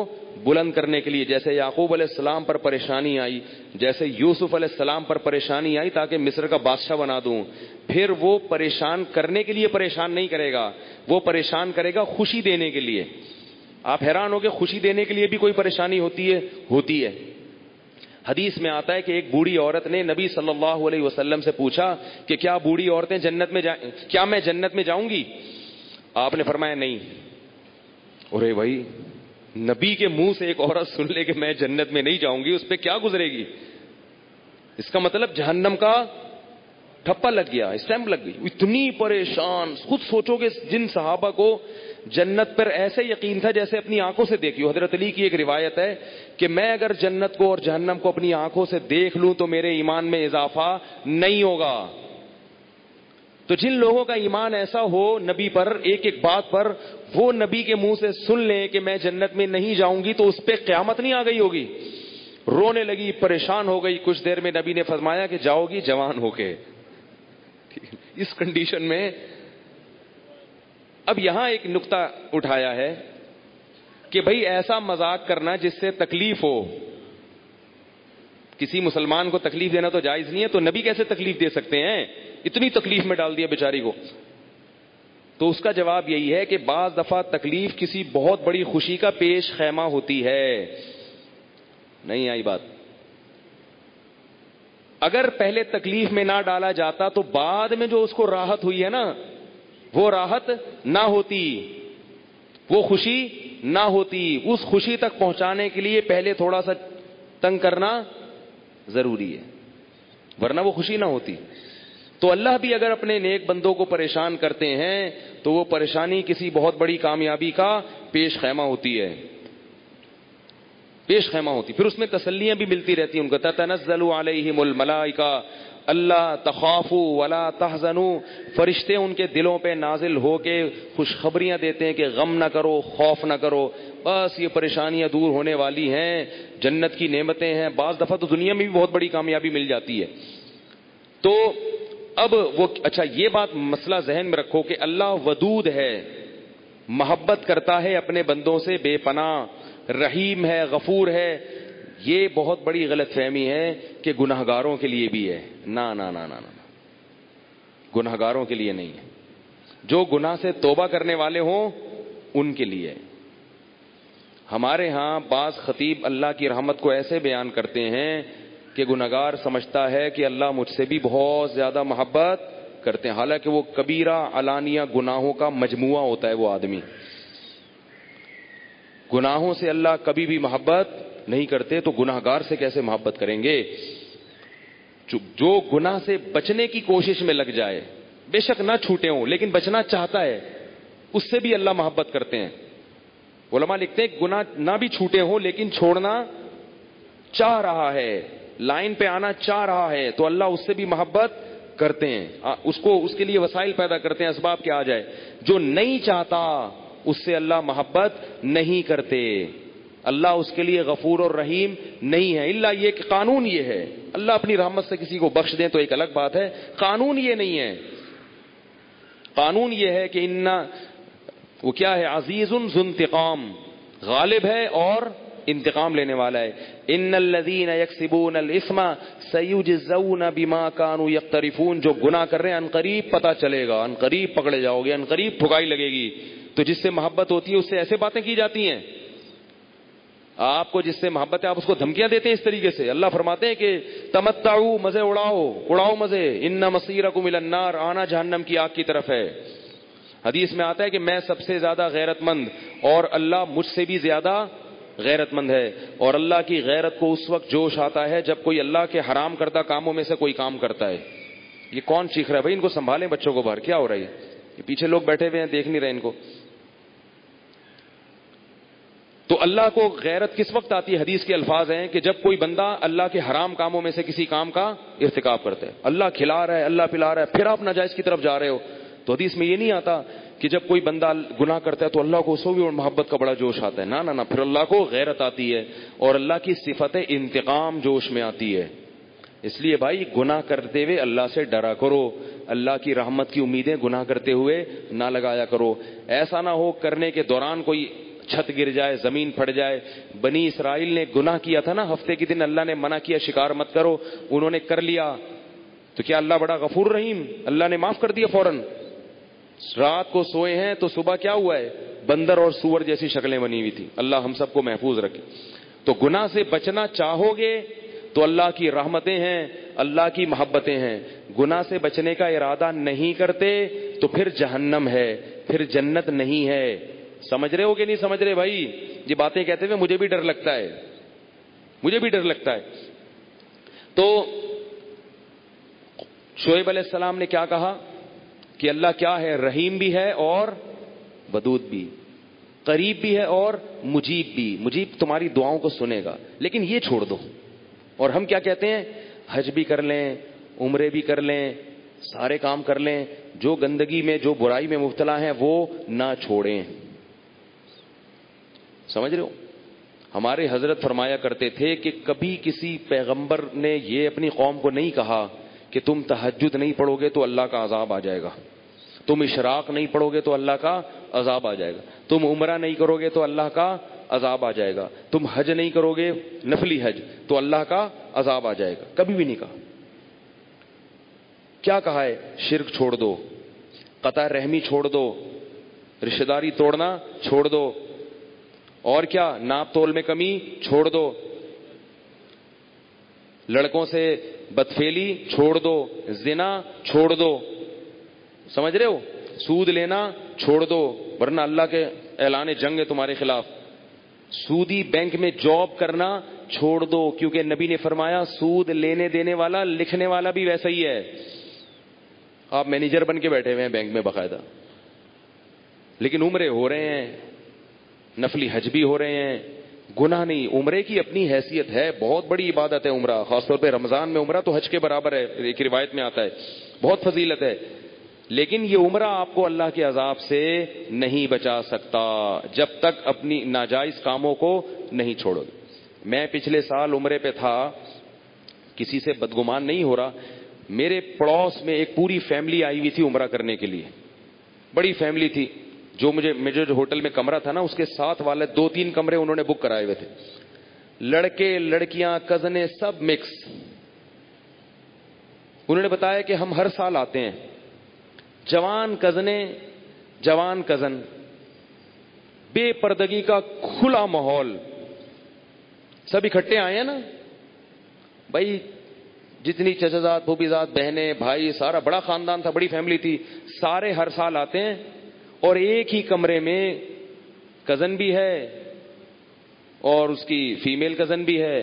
بلند کرنے کے لیے، جیسے یعقوب علیہ السلام پر پریشانی آئی، جیسے یوسف علیہ السلام پر پریشانی آئی تاکہ مصر کا بادشاہ بنا دوں، پھر وہ پریشان کرنے کے لیے پریشان نہیں کرے گا، وہ پریشان کرے گا خوشی دینے کے لیے۔ آپ حیران ہو کہ خوشی دینے کے لیے بھی کوئی پریشانی ہوتی ہے؟ ہوتی ہے۔ حدیث میں آتا ہے کہ ایک بوڑھی عورت نے نبی صلی اللہ علیہ وسلم سے پوچھا کہ کیا بوڑھی عورتیں جنت میں کیا میں جنت میں جاؤں گی؟ آپ نے فرمایا نہیں۔ ارے بھائی، نبی کے منہ سے ایک عورت سن لے کہ میں جنت میں نہیں جاؤں گی، اس پہ کیا گزرے گی؟ اس کا مطلب جہنم کا ٹھپا لگ گیا، اسٹیمپ لگ گئی، اتنی پریشان۔ خود سوچو کہ جن صحابہ کو جنت پر ایسے یقین تھا جیسے اپنی آنکھوں سے دیکھی ہو۔ حضرت علی کی ایک روایت ہے کہ میں اگر جنت کو اور جہنم کو اپنی آنکھوں سے دیکھ لوں تو میرے ایمان میں اضافہ نہیں ہوگا۔ تو جن لوگوں کا ایمان ایسا ہو نبی پر، ایک ایک بات پر، وہ نبی کے منہ سے سن لیں کہ میں جنت میں نہیں جاؤں گی تو اس پہ قیامت نہیں آ گئی ہوگی۔ رونے لگی، پریشان ہو گئی، کچھ دیر میں نبی نے فرمایا کہ جاؤ گی جوان ہو کے۔ اس کنڈیشن میں اب یہاں ایک نقطہ اٹھایا ہے کہ بھئی ایسا مذاق کرنا جس سے تکلیف ہو، کسی مسلمان کو تکلیف دینا تو جائز نہیں ہے، تو نبی کیسے تکلیف دے سکتے ہیں؟ اتنی تکلیف میں ڈال دیا بیچاری کو۔ تو اس کا جواب یہی ہے کہ بعض دفعہ تکلیف کسی بہت بڑی خوشی کا پیش خیمہ ہوتی ہے۔ نہیں آئی بات؟ اگر پہلے تکلیف میں نہ ڈالا جاتا تو بعد میں جو اس کو راحت ہوئی ہے نا، وہ راحت نہ ہوتی، وہ خوشی نہ ہوتی۔ اس خوشی تک پہنچانے کے لیے پہلے تھوڑا سا تنگ کرنا ضروری ہے۔ ورنہ وہ خوشی نہ ہوتی. تو اللہ بھی اگر اپنے نیک بندوں کو پریشان کرتے ہیں تو وہ پریشانی کسی بہت بڑی کامیابی کا پیش خیمہ ہوتی ہے، پیش خیمہ ہوتی. پھر اس میں تسلیاں بھی ملتی رہتی ہیں ان کو. تتنزل علیہم الملائکہ اللہ تخافوا ولا تحزنوا، فرشتے ان کے دلوں پہ نازل ہو کے خوشخبریاں دیتے ہیں کہ غم نہ کرو، خوف نہ کرو، بس یہ پریشانیاں دور ہونے والی ہیں، جنت کی نعمتیں ہیں. بعض دفعہ تو دنیا میں بھی بہت بڑی کامیابی مل جاتی ہے. تو اب وہ اچھا یہ بات مسئلہ ذہن میں رکھو کہ اللہ ودود ہے، محبت کرتا ہے اپنے بندوں سے بے پناہ، رحیم ہے، غفور ہے. یہ بہت بڑی غلط فہمی ہے کہ گناہگاروں کے لیے بھی ہے. نا نا نا نا نا، گناہگاروں کے لیے نہیں ہے. جو گناہ سے توبہ کرنے والے ہوں ان کے لیے. ہمارے ہاں بعض خطیب اللہ کی رحمت کو ایسے بیان کرتے ہیں کہ گناہگار سمجھتا ہے کہ اللہ مجھ سے بھی بہت زیادہ محبت کرتے ہیں، حالانکہ وہ کبیرہ علانیہ گناہوں کا مجموعہ ہوتا ہے. وہ آدمی گناہوں سے اللہ کبھی بھی محبت نہیں کرتے تو گناہگار سے کیسے محبت کریں گے؟ جو گناہ سے بچنے کی کوشش میں لگ جائے، بے شک نہ چھوٹے ہوں لیکن بچنا چاہتا ہے، اس سے بھی اللہ محبت کرتے ہیں. علماء لکھتے ہیں گناہ نہ بھی چھوٹے ہوں لیکن چھوڑنا چاہ رہا ہے، لائن پہ آنا چاہ رہا ہے تو اللہ اس سے بھی محبت کرتے ہیں. اس کے لیے وسائل پیدا کرتے ہیں، اسباب کے آ جائے. جو نہیں چاہتا اس سے اللہ محبت نہیں کرتے. اللہ اس کے لیے غفور اور رحیم نہیں ہے. الا یہ کہ قانون یہ ہے، اللہ اپنی رحمت سے کسی کو بخش دیں تو ایک الگ بات ہے، قانون یہ نہیں ہے. قانون یہ ہے کہ وہ کیا ہے؟ عزیز ذو انتقام، غالب ہے اور انتقام لینے والا ہے. ان الذین یکسبون الاثم سیجزون بما كانوا یقترفون. جو گناہ کر رہے ہیں عنقریب پتہ چلے گا، عنقریب پکڑے جاؤ گے، عنقریب ٹھکائی لگے گی. تو جس سے محبت ہوتی ہے اس سے ایسے باتیں کی جاتی ہیں. آپ کو جس سے محبت ہے آپ اس کو دھمکیاں دیتے ہیں اس طریقے سے. اللہ فرماتے ہیں کہ تمتعوا، مزے اڑاؤ مزے، ان مصیرکم الی النار، آنا جہنم کی آگ کی طرف ہے. حدیث میں آتا ہے کہ میں سب سے زیادہ غیرت مند اور اللہ مجھ سے بھی زیادہ غیرت مند ہے. اور اللہ کی غیرت کو اس وقت جوش آتا ہے جب کوئی اللہ کے حرام کردہ کاموں میں سے کوئی کام کرتا ہے. یہ کون چیخ رہا ہے بھائی؟ ان کو سنبھالیں بچوں کو باہر، کیا ہو رہا ہے؟ یہ پیچھے لوگ بیٹھے ہوئے ہیں دیکھ نہیں رہے ان کو. تو اللہ کو غیرت کس وقت آتی ہے؟ حدیث کے الفاظ ہیں کہ جب کوئی بندہ اللہ کے حرام کاموں میں سے کسی کام کا ارتکاب کرتا ہے. اللہ کھلا رہا ہے، اللہ پلا رہا ہے، پھر آپ ناجائز کی طرف جا رہے ہو. تو حدیث میں یہ نہیں آتا کہ جب کوئی بندہ گناہ کرتا ہے تو اللہ کو اس کو بھی محبت کا بڑا جوش آتا ہے. نہ، پھر اللہ کو غیرت آتی ہے اور اللہ کی صفت انتقام جوش میں آتی ہے. اس لیے بھائی گناہ کرتے ہوئے اللہ سے ڈرا کرو، اللہ کی رحمت کی امیدیں گناہ کرتے ہوئے نہ لگایا کرو. ایسا نہ ہو کرنے کے دوران کوئی چھت گر جائے، زمین پھٹ جائے. بنی اسرائیل نے گناہ کیا تھا نا، ہفتے کے دن اللہ نے منع کیا شکار مت کرو، انہوں نے کر لیا تو کیا اللہ بڑا غفور رحیم؟ اللہ نے معاف کر دیا فوراً. رات کو سوئے ہیں تو صبح کیا ہوا ہے؟ بندر اور سور جیسی شکلیں بنی ہوئی تھی. اللہ ہم سب کو محفوظ رکھے. تو گناہ سے بچنا چاہو گے تو اللہ کی رحمتیں ہیں، اللہ کی محبتیں ہیں. گناہ سے بچنے کا ارادہ نہیں کرتے تو پھر جہنم ہے، پھر جنت نہیں ہے. سمجھ رہے ہو کہ نہیں سمجھ رہے بھائی؟ یہ باتیں کہتے ہوئے مجھے بھی ڈر لگتا ہے، مجھے بھی ڈر لگتا ہے. تو شعیب علیہ السلام نے کیا کہا کہ اللہ کیا ہے؟ رحیم بھی ہے اور ودود بھی، قریب بھی ہے اور مجیب بھی. مجیب تمہاری دعاؤں کو سنے گا، لیکن یہ چھوڑ دو. اور ہم کیا کہتے ہیں؟ حج بھی کر لیں، عمرے بھی کر لیں، سارے کام کر لیں، جو گندگی میں جو برائی میں مبتلا ہیں وہ نہ چھوڑیں. سمجھ رہے ہو؟ ہمارے حضرت فرمایا کرتے تھے کہ کبھی کسی پیغمبر نے یہ اپنی قوم کو نہیں کہا کہ تم تہجد نہیں پڑھو گے تو اللہ کا عذاب آ جائے گا، تم اشراق نہیں پڑھو گے تو اللہ کا عذاب آ جائے گا، تم عمرہ نہیں کرو گے تو اللہ کا عذاب آ جائے گا، تم حج نہیں کرو گے نفلی حج تو اللہ کا عذاب آ جائے گا. کبھی بھی نہیں کہا. کیا کہا ہے؟ شرک چھوڑ دو، قطع رحمی چھوڑ دو، رشتہ داری توڑنا چھوڑ دو، اور کیا؟ ناپ تول میں کمی چھوڑ دو، لڑکوں سے بدفعلی چھوڑ دو، زنا چھوڑ دو. سمجھ رہے ہو؟ سود لینا چھوڑ دو ورنہ اللہ کے اعلان جنگ ہے تمہارے خلاف. سودی بینک میں جاب کرنا چھوڑ دو، کیونکہ نبی نے فرمایا سود لینے دینے والا لکھنے والا بھی ویسا ہی ہے. آپ مینیجر بن کے بیٹھے ہوئے ہیں بینک میں باقاعدہ، لیکن عمرے ہو رہے ہیں، نفلی حج بھی ہو رہے ہیں، گناہ نہیں. عمرے کی اپنی حیثیت ہے، بہت بڑی عبادت ہے عمرہ، خاص طور پہ رمضان میں عمرہ تو حج کے برابر ہے، ایک روایت میں آتا ہے، بہت فضیلت ہے. لیکن یہ عمرہ آپ کو اللہ کے عذاب سے نہیں بچا سکتا جب تک اپنی ناجائز کاموں کو نہیں چھوڑو گے. میں پچھلے سال عمرے پہ تھا، کسی سے بدگمان نہیں ہو رہا، میرے پڑوس میں ایک پوری فیملی آئی ہوئی تھی عمرہ کرنے کے لیے، بڑی فیملی تھی. مجھے جو ہوٹل میں کمرہ تھا نا، اس کے ساتھ والے 2-3 کمرے انہوں نے بک کرائے ہوئے تھے، لڑکے لڑکیاں کزنیں سب مکس. انہوں نے بتایا کہ ہم ہر سال آتے ہیں، جوان کزنیں، جوان کزن، بے پردگی کا کھلا ماحول، سب اکٹھے آئے ہیں نا بھائی، جتنی چچازاد پھوپھیزاد بہنیں بھائی سارا بڑا خاندان تھا، بڑی فیملی تھی، سارے ہر سال آتے ہیں اور ایک ہی کمرے میں کزن بھی ہے اور اس کی فیمیل کزن بھی ہے،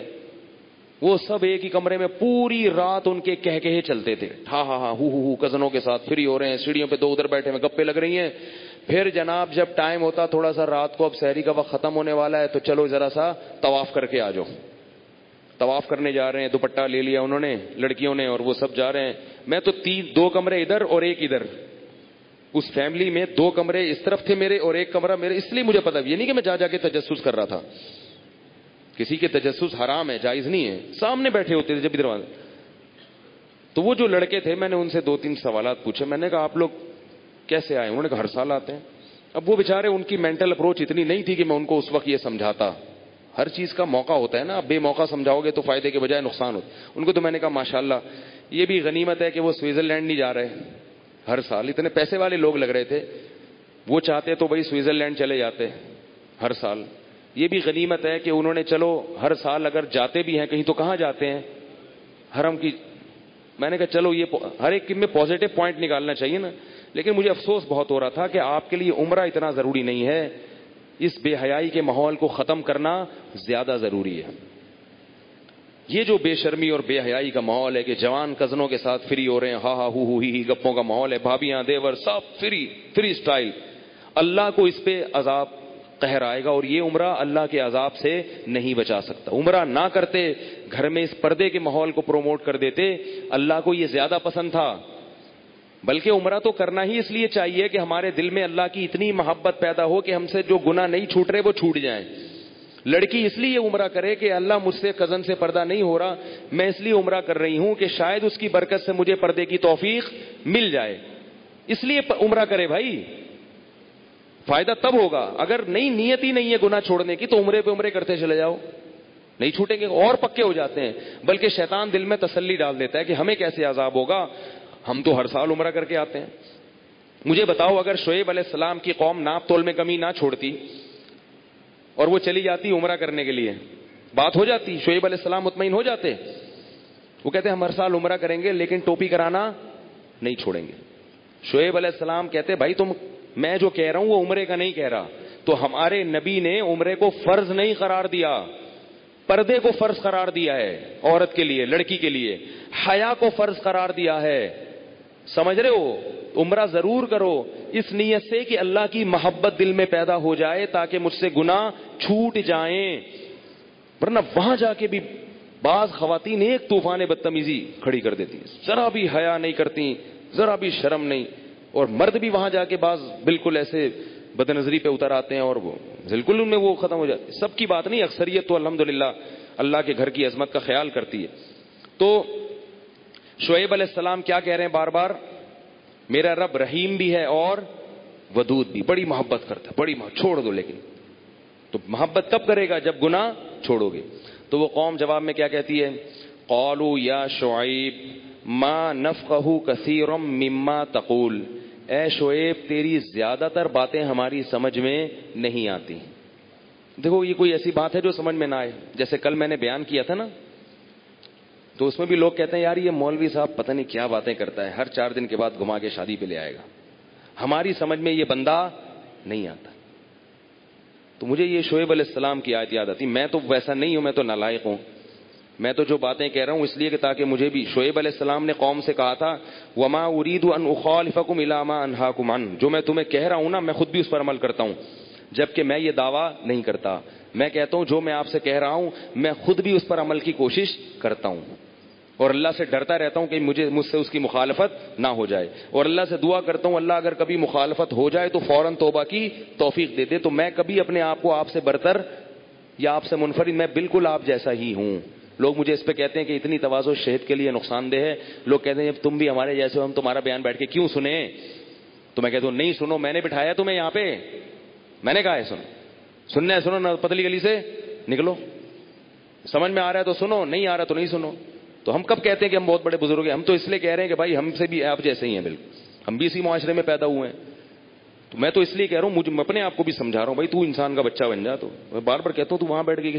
وہ سب ایک ہی کمرے میں پوری رات ان کے کہے چلتے تھے، ہاں ہاں ہاں ہو کزنوں کے ساتھ فری ہو رہے ہیں، سیڑھیوں پہ 2 ادھر بیٹھے ہوئے گپے لگ رہی ہیں. پھر جناب جب ٹائم ہوتا تھوڑا سا رات کو، اب سحری کا وقت ختم ہونے والا ہے، تو چلو ذرا سا طواف کر کے آ جاؤ. طواف کرنے جا رہے ہیں، دوپٹہ لے لیا انہوں نے لڑکیوں نے اور وہ سب جا رہے ہیں. میں تو 2 کمرے ادھر اور ایک ادھر، اس فیملی میں 2 کمرے اس طرف تھے میرے اور ایک کمرہ میرے. اس لیے مجھے پتا، یہ نہیں کہ میں جا کے تجسس کر رہا تھا، کسی کے تجسس حرام ہے، جائز نہیں ہے، سامنے بیٹھے ہوتے تھے جب ادھر. تو وہ جو لڑکے تھے، میں نے ان سے 2-3 سوالات پوچھے. میں نے کہا آپ لوگ کیسے آئے؟ انہوں نے کہا ہر سال آتے ہیں. اب وہ بیچارے، ان کی مینٹل اپروچ اتنی نہیں تھی کہ میں ان کو اس وقت یہ سمجھاتا. ہر چیز کا موقع ہوتا ہے نا، اب بے موقع سمجھاؤ گے تو فائدے کے بجائے نقصان ہوتا. ان کو تو میں نے کہا ماشاءاللہ یہ بھی غنیمت ہے کہ وہ سوئٹزرلینڈ نہیں جا رہے ہر سال. اتنے پیسے والے لوگ لگ رہے تھے، وہ چاہتے تو بھائی سوئٹزرلینڈ چلے جاتے ہر سال. یہ بھی غنیمت ہے کہ انہوں نے چلو ہر سال اگر جاتے بھی ہیں کہیں تو کہاں جاتے ہیں؟ حرم کی. میں نے کہا چلو یہ ہر ایک میں پازیٹو پوائنٹ نکالنا چاہیے نا. لیکن مجھے افسوس بہت ہو رہا تھا کہ آپ کے لیے عمرہ اتنا ضروری نہیں ہے، اس بے حیائی کے ماحول کو ختم کرنا زیادہ ضروری ہے. یہ جو بے شرمی اور بے حیائی کا ماحول ہے کہ جوان کزنوں کے ساتھ فری ہو رہے ہیں، ہاں ہاں ہو ہی گپوں کا ماحول ہے، بھابیاں دیور سب فری سٹائل، اللہ کو اس پہ عذاب قہر آئے گا. اور یہ عمرہ اللہ کے عذاب سے نہیں بچا سکتا. عمرہ نہ کرتے، گھر میں اس پردے کے ماحول کو پروموٹ کر دیتے، اللہ کو یہ زیادہ پسند تھا. بلکہ عمرہ تو کرنا ہی اس لیے چاہیے کہ ہمارے دل میں اللہ کی اتنی محبت پیدا ہو کہ ہم سے جو گناہ نہیں چھوٹ رہے وہ چھوٹ جائیں. لڑکی اس لیے عمرہ کرے کہ اللہ مجھ سے کزن سے پردہ نہیں ہو رہا، میں اس لیے عمرہ کر رہی ہوں کہ شاید اس کی برکت سے مجھے پردے کی توفیق مل جائے. اس لیے عمرہ کرے بھائی، فائدہ تب ہوگا. اگر نہیں نیت ہی نہیں ہے گناہ چھوڑنے کی تو عمرے پہ عمرے کرتے چلے جاؤ، نہیں چھوٹیں گے اور پکے ہو جاتے ہیں. بلکہ شیطان دل میں تسلی ڈال دیتا ہے کہ ہمیں کیسے عذاب ہوگا، ہم تو ہر سال عمرہ کر کے آتے ہیں. مجھے بتاؤ اگر شعیب علیہ السلام کی قوم ناپ تول میں کمی نہ چھوڑتی اور وہ چلی جاتی عمرہ کرنے کے لیے، بات ہو جاتی، شعیب علیہ السلام مطمئن ہو جاتے. وہ کہتے ہیں ہم ہر سال عمرہ کریں گے لیکن ٹوپی کرانا نہیں چھوڑیں گے. شعیب علیہ السلام کہتے بھائی تم، میں جو کہہ رہا ہوں وہ عمرے کا نہیں کہہ رہا. تو ہمارے نبی نے عمرے کو فرض نہیں قرار دیا، پردے کو فرض قرار دیا ہے عورت کے لیے، لڑکی کے لیے حیا کو فرض قرار دیا ہے. سمجھ رہے ہو؟ عمرہ ضرور کرو اس نیت سے کہ اللہ کی محبت دل میں پیدا ہو جائے تاکہ مجھ سے گناہ چھوٹ جائیں. ورنہ وہاں جا کے بھی بعض خواتین ایک طوفان بدتمیزی کھڑی کر دیتی ہیں، ذرا بھی حیا نہیں کرتی، ذرا بھی شرم نہیں. اور مرد بھی وہاں جا کے بعض بالکل ایسے بدنظری پہ اتر آتے ہیں اور وہ بالکل ان میں وہ ختم ہو جاتے. سب کی بات نہیں، اکثریت تو الحمدللہ اللہ کے گھر کی عظمت کا خیال کرتی ہے. تو شعیب علیہ السلام کیا کہہ رہے ہیں بار بار؟ میرا رب رحیم بھی ہے اور ودود بھی، بڑی محبت کرتا ہے، بڑی چھوڑ دو. لیکن تو محبت کب کرے گا؟ جب گناہ چھوڑو گے. تو وہ قوم جواب میں کیا کہتی ہے؟ قالوا یا شعیب ما نفقہ کثیرا مما تقول، اے شعیب تیری زیادہ تر باتیں ہماری سمجھ میں نہیں آتی. دیکھو یہ کوئی ایسی بات ہے جو سمجھ میں نہ آئے. جیسے کل میں نے بیان کیا تھا نا، تو اس میں بھی لوگ کہتے ہیں یار یہ مولوی صاحب پتہ نہیں کیا باتیں کرتا ہے، ہر 4 دن کے بعد گھما کے شادی پہ لے آئے گا، ہماری سمجھ میں یہ بندہ نہیں آتا. تو مجھے یہ شعیب علیہ السلام کی آیت یاد آتی. میں تو ویسا نہیں ہوں, میں تو نالائق ہوں. میں تو جو باتیں کہہ رہا ہوں اس لیے کہ تاکہ مجھے بھی, شعیب علیہ السلام نے قوم سے کہا تھا وما اريد ان اخالفكم الى ما انهاكم عنه, جو میں تمہیں کہہ رہا ہوں نا میں خود بھی اس پر عمل کرتا ہوں, جبکہ میں یہ دعویٰ نہیں کرتا. میں کہتا ہوں جو میں آپ سے کہہ رہا ہوں میں خود بھی اس پر عمل کی کوشش کرتا ہوں, اور اللہ سے ڈرتا رہتا ہوں کہ مجھ سے اس کی مخالفت نہ ہو جائے, اور اللہ سے دعا کرتا ہوں اللہ اگر کبھی مخالفت ہو جائے تو فوراً توبہ کی توفیق دے دے. تو میں کبھی اپنے آپ کو آپ سے برتر یا آپ سے منفرد, میں بالکل آپ جیسا ہی ہوں. لوگ مجھے اس پہ کہتے ہیں کہ اتنی تواضع صحت کے لیے نقصان دہ ہے. لوگ کہتے ہیں تم بھی ہمارے جیسے ہو, ہم تمہارا بیان بیٹھ کے کیوں سنیں. تو میں کہتا ہوں نہیں سنو, میں نے بٹھایا تمہیں یہاں پہ, میں نے کہا ہے سننا ہے سنو, نہ پتلی گلی سے نکلو. سمجھ میں آ رہا ہے تو سنو, نہیں آ رہا تو نہیں سنو. تو ہم کب کہتے ہیں کہ ہم بہت بڑے بزرگ ہیں؟ ہم تو اس لیے کہہ رہے ہیں کہ بھائی ہم سے بھی آپ جیسے ہی ہیں, بالکل ہم بھی اسی معاشرے میں پیدا ہوئے ہیں. تو میں تو اس لیے کہہ رہا ہوں, مجھے میں اپنے آپ کو بھی سمجھا رہا ہوں بھائی تو انسان کا بچہ بن جا. تو میں بار بار کہتا ہوں تو وہاں بیٹھ کے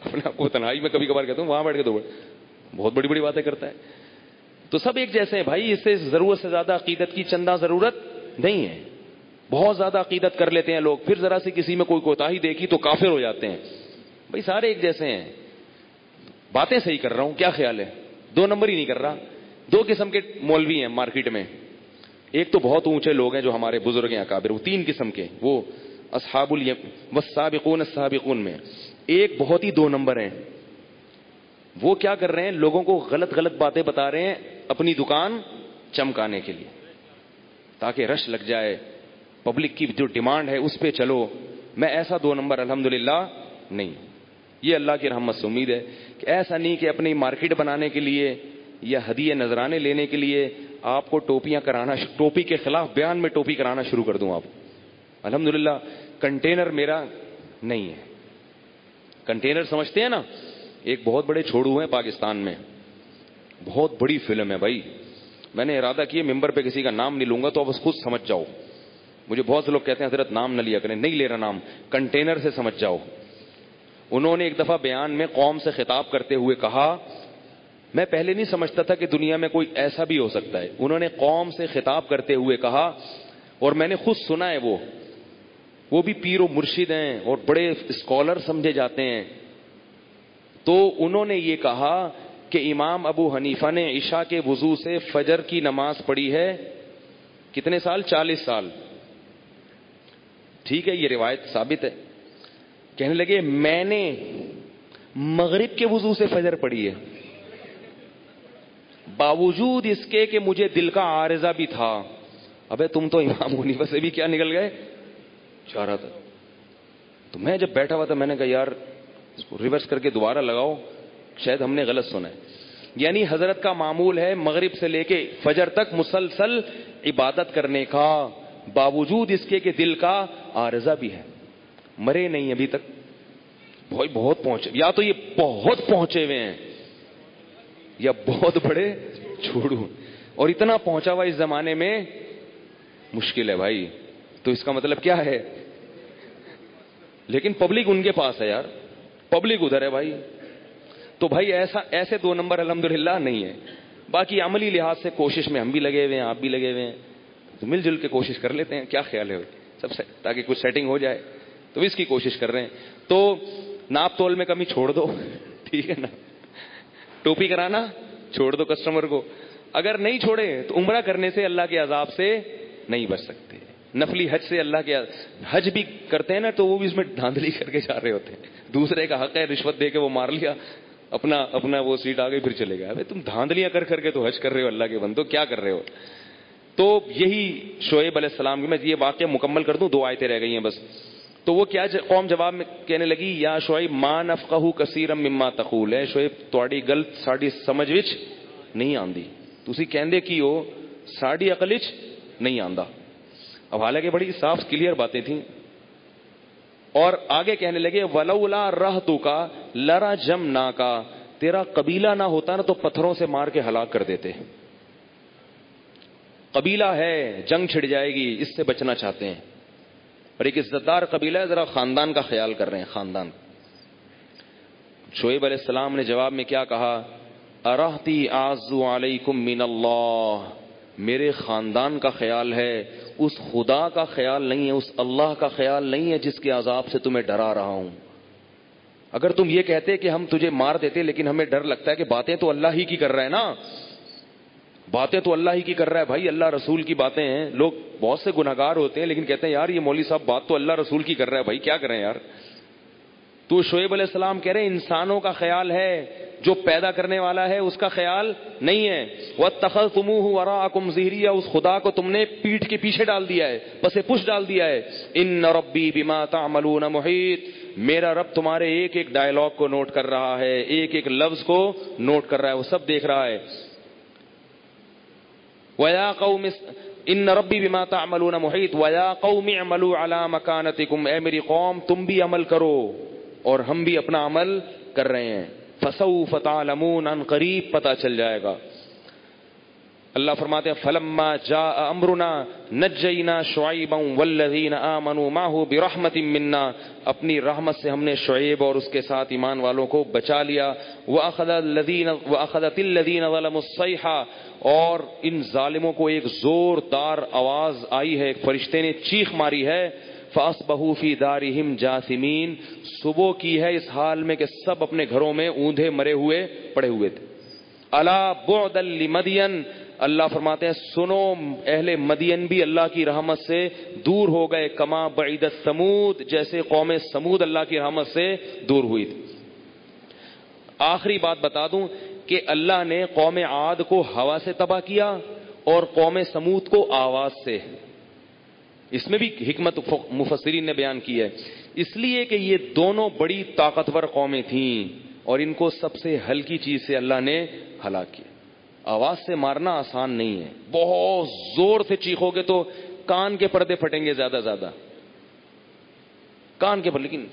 اپنے آپ کو تنہائی میں کبھی کبھار کہتا ہوں وہاں بیٹھ کے تو بہت بڑی بڑی باتیں کرتا ہے. تو سب ایک جیسے ہیں بھائی, اس سے ضرورت سے زیادہ عقیدت کی چندہ ضرورت نہیں ہے. بہت زیادہ عقیدت کر لیتے ہیں لوگ, پھر ذرا سی کسی میں کوئی کوتاہی دیکھی تو کافر ہو جاتے ہیں. بھائی سارے ایک جیسے ہیں. باتیں صحیح کر رہا ہوں, کیا خیال ہے؟ 2 نمبر ہی نہیں کر رہا. 2 قسم کے مولوی ہیں مارکیٹ میں. ایک تو بہت اونچے لوگ ہیں جو ہمارے بزرگ ہیں اکابر, وہ 3 قسم کے, وہ اصحاب والسابقون السابقون میں. ایک بہت ہی 2 نمبر ہیں. وہ کیا کر رہے ہیں, لوگوں کو غلط غلط باتیں بتا رہے ہیں اپنی دکان چمکانے کے لیے, تاکہ رش لگ جائے, پبلک کی جو ڈیمانڈ ہے اس پہ چلو. میں ایسا 2 نمبر الحمدللہ نہیں. یہ اللہ کی رحمت سے امید ہے کہ ایسا نہیں کہ اپنی مارکیٹ بنانے کے لیے یا ہدیے نذرانے لینے کے لیے آپ کو ٹوپیاں کرانا, ٹوپی کے خلاف بیان میں ٹوپی کرانا شروع کر دوں. آپ الحمدللہ کنٹینر میرا نہیں ہے. کنٹینر سمجھتے ہیں نا, ایک بہت بڑے چھوڑو ہیں پاکستان میں, بہت بڑی فلم ہے بھائی. میں نے ارادہ کیا ممبر پہ کسی کا نام نہیں لوں گا, تو آپ خود سمجھ جاؤ. مجھے بہت سے لوگ کہتے ہیں حضرت نام نہ لیا کریں, نہیں لے رہا نام, کنٹینر سے سمجھ جاؤ. انہوں نے ایک دفعہ بیان میں قوم سے خطاب کرتے ہوئے کہا, میں پہلے نہیں سمجھتا تھا کہ دنیا میں کوئی ایسا بھی ہو سکتا ہے. انہوں نے قوم سے خطاب کرتے ہوئے کہا, اور میں نے خود سنا ہے, وہ بھی پیر و مرشد ہیں اور بڑے اسکالر سمجھے جاتے ہیں. تو انہوں نے یہ کہا کہ امام ابو حنیفہ نے عشاء کے وضو سے فجر کی نماز پڑھی ہے کتنے سال؟ 40 سال. ٹھیک ہے, یہ روایت ثابت ہے. کہنے لگے میں نے مغرب کے وضو سے فجر پڑھی ہے, باوجود اس کے کہ مجھے دل کا عارضہ بھی تھا. ابے تم تو امام حنیفہ سے بھی کیا نکل گئے, چاہ رہا تھا. تو میں جب بیٹھا ہوا تھا میں نے کہا یار اس کو ریورس کر کے دوبارہ لگاؤ, شاید ہم نے غلط سنا ہے. یعنی حضرت کا معمول ہے مغرب سے لے کے فجر تک مسلسل عبادت کرنے کا, باوجود اس کے کہ دل کا عارضہ بھی ہے. مرے نہیں ابھی تک. بہت پہنچے, یا تو یہ بہت پہنچے ہوئے ہیں یا بہت بڑے چھوڑو, اور اتنا پہنچا ہوا اس زمانے میں مشکل ہے بھائی. تو اس کا مطلب کیا ہے؟ لیکن پبلک ان کے پاس ہے یار, پبلک ادھر ہے بھائی. تو بھائی ایسے 2 نمبر الحمدللہ نہیں ہے. باقی عملی لحاظ سے کوشش میں ہم بھی لگے ہوئے ہیں, آپ بھی لگے ہوئے ہیں, تو مل جل کے کوشش کر لیتے ہیں. کیا خیال ہے سب سے, تاکہ کچھ سیٹنگ ہو جائے, تو اس کی کوشش کر رہے ہیں. تو ناپ تول میں کمی چھوڑ دو, ٹھیک ہے نا, ٹوپی کرانا چھوڑ دو کسٹمر کو. اگر نہیں چھوڑے تو عمرہ کرنے سے اللہ کے عذاب سے نہیں بچ سکتے. نفلی حج سے اللہ کے حج بھی کرتے ہیں نا, تو وہ بھی اس میں دھاندلی کر کے جا رہے ہوتے ہیں. دوسرے کا حق ہے, رشوت دے کے وہ مار لیا, اپنا وہ سیٹ آ گئی, پھر چلے گیا. تم دھاندلیاں کر کے تو حج کر رہے ہو, اللہ کے بندو کیا کر رہے ہو. تو یہی شعیب علیہ السلام کی, میں یہ واقعہ مکمل کر دوں, 2 آیتیں رہ گئی ہیں بس. تو وہ کیا قوم جواب میں کہنے لگی, یا شعیب ما نفقہ کثیرا مما تقول, ہے شعیب تواڈی گل ساڈی سمجھ وچ نہیں آندی, تسی کہندے کی ہو ساڈی عقل وچ نہیں آندا. اب حالانکہ بڑی صاف کلیئر باتیں تھیں. اور آگے کہنے لگے ولولا رہتک لرجمناک, تیرا قبیلہ نہ ہوتا نا تو پتھروں سے مار کے ہلاک کر دیتے. قبیلہ ہے, جنگ چھڑ جائے گی, اس سے بچنا چاہتے ہیں. اور ایک عزت دار قبیلہ ہے, ذرا خاندان کا خیال کر رہے ہیں, خاندان. شعیب علیہ السلام نے جواب میں کیا کہا, ارہتی اعز علیکم من اللہ, میرے خاندان کا خیال ہے، اس خدا کا خیال نہیں ہے، اس اللہ کا خیال نہیں ہے جس کے عذاب سے تمہیں ڈرا رہا ہوں۔ اگر تم یہ کہتے کہ ہم تجھے مار دیتے لیکن ہمیں ڈر لگتا ہے کہ باتیں تو اللہ ہی کی کر رہا ہے نا، باتیں تو اللہ ہی کی کر رہا ہے بھائی، اللہ رسول کی باتیں ہیں۔ لوگ بہت سے گناہگار ہوتے ہیں لیکن کہتے ہیں یار یہ مولوی صاحب بات تو اللہ رسول کی کر رہا ہے، بھائی کیا کریں یار۔ تو شعیب علیہ السلام کہہ رہے ہیں انسانوں کا خیال ہے، جو پیدا کرنے والا ہے اس کا خیال نہیں ہے۔ وَاتَّخَذْتُمُوهُ وَرَاءَكُمْ ظِهْرِيًّا، اس خدا کو تم نے پیٹھ کے پیچھے ڈال دیا ہے، پس پش ڈال دیا ہے۔ إِنَّ رَبِّي بِمَا تَعْمَلُونَ مُحِيطٌ، میرا رب تمہارے ایک ایک ڈائلاگ کو نوٹ کر رہا ہے، ایک ایک لفظ کو نوٹ کر رہا ہے، وہ سب دیکھ رہا ہے۔ وَيَا قَوْمِ إِنَّ رَبِّي بِمَا تَعْمَلُونَ مُحِيطٌ وَيَا قَوْمِ اعْمَلُوا عَلَى مَكَانَتِكُمْ، اے میری قوم تم بھی عمل کرو اور ہم بھی اپنا عمل کر رہے ہیں۔ فَسَوْفَ تَعْلَمُونَ، ان قریب پتہ چل جائے گا۔ اللہ فرماتے ہیں فَلَمَّا جَاءَ أَمْرُنَا نَجَّيْنَا شُعَيْبًا وَالَّذِينَ آمَنُوا مَعَهُ بِرَحْمَةٍ مِنَّا، اپنی رحمت سے ہم نے شعیب اور اس کے ساتھ ایمان والوں کو بچا لیا۔ وَأَخَذَتِ الَّذِينَ ظَلَمُوا الصَّيْحَةُ، اور ان ظالموں کو ایک زوردار آواز آئی ہے، ایک فرشتے نے چیخ ماری ہے۔ فَأَصْبَحُوا فِي دَارِهِمْ جَاثِمِينَ، صبح کی ہے اس حال میں کہ سب اپنے گھروں میں اوندھے مرے ہوئے پڑے ہوئے تھے۔ أَلَا بُعْدًا لِمَدْيَنَ، اللہ فرماتے ہیں سنو اہل مدین بھی اللہ کی رحمت سے دور ہو گئے، کما بعیدت ثمود، جیسے قوم سمود اللہ کی رحمت سے دور ہوئی تھی۔ آخری بات بتا دوں کہ اللہ نے قوم عاد کو ہوا سے تباہ کیا اور قوم سمود کو آواز سے۔ اس میں بھی حکمت مفسرین نے بیان کی ہے، اس لیے کہ یہ دونوں بڑی طاقتور قومیں تھیں اور ان کو سب سے ہلکی چیز سے اللہ نے ہلاک کیا۔ آواز سے مارنا آسان نہیں ہے، بہت زور سے چیخو گے تو کان کے پردے پھٹیں گے زیادہ زیادہ، کان کے پردے، لیکن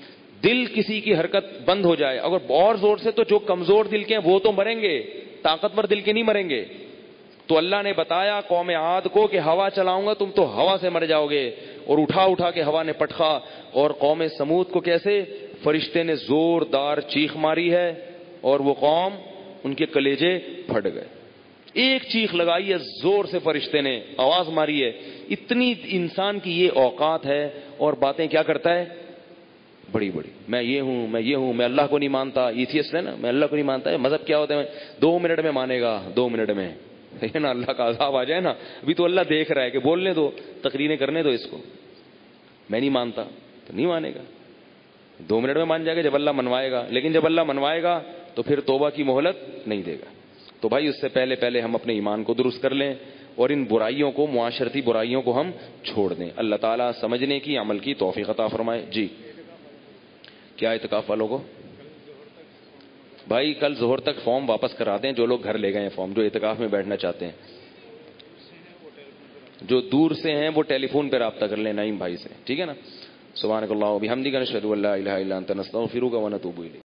دل کسی کی حرکت بند ہو جائے اگر اور زور سے تو جو کمزور دل کے ہیں وہ تو مریں گے، طاقتور دل کے نہیں مریں گے۔ تو اللہ نے بتایا قوم عاد کو کہ ہوا چلاؤں گا تم تو ہوا سے مر جاؤ گے، اور اٹھا اٹھا کے ہوا نے پٹخا۔ اور قوم سمود کو کیسے؟ فرشتے نے زوردار چیخ ماری ہے اور وہ قوم ان کے کلیجے پھٹ گئے۔ ایک چیخ لگائی ہے زور سے، فرشتے نے آواز ماری ہے۔ اتنی انسان کی یہ اوقات ہے اور باتیں کیا کرتا ہے بڑی بڑی، میں یہ ہوں میں یہ ہوں، میں اللہ کو نہیں مانتا، ایتھیسٹ ہے نا، میں اللہ کو نہیں مانتا ہے۔ مذہب کیا ہوتا ہے؟ 2 منٹ میں مانے گا، 2 منٹ میں ہے نا، اللہ کا عذاب آ جائے نا، ابھی تو اللہ دیکھ رہا ہے کہ بولنے دو، تقریریں کرنے دو اس کو، میں نہیں مانتا تو نہیں مانے گا، 2 منٹ میں مان جائے گا جب اللہ منوائے گا، لیکن جب اللہ منوائے گا تو پھر توبہ کی مہلت نہیں دے گا۔ تو بھائی اس سے پہلے ہم اپنے ایمان کو درست کر لیں اور ان برائیوں کو، معاشرتی برائیوں کو ہم چھوڑ دیں۔ اللہ تعالیٰ سمجھنے کی، عمل کی توفیق عطا فرمائے۔ جی کیا اعتکاف والوں کو بھائی کل ظہر تک فارم واپس کرا دیں، جو لوگ گھر لے گئے ہیں فارم، جو اعتکاف میں بیٹھنا چاہتے ہیں۔ جو دور سے ہیں وہ ٹیلی فون پہ رابطہ کر لیں نعیم بھائی سے، ٹھیک ہے نا۔ سبحانک اللہم و بحمدک، نشہد ان لا الہ الا انت، نستغفرک و نتوب الیک۔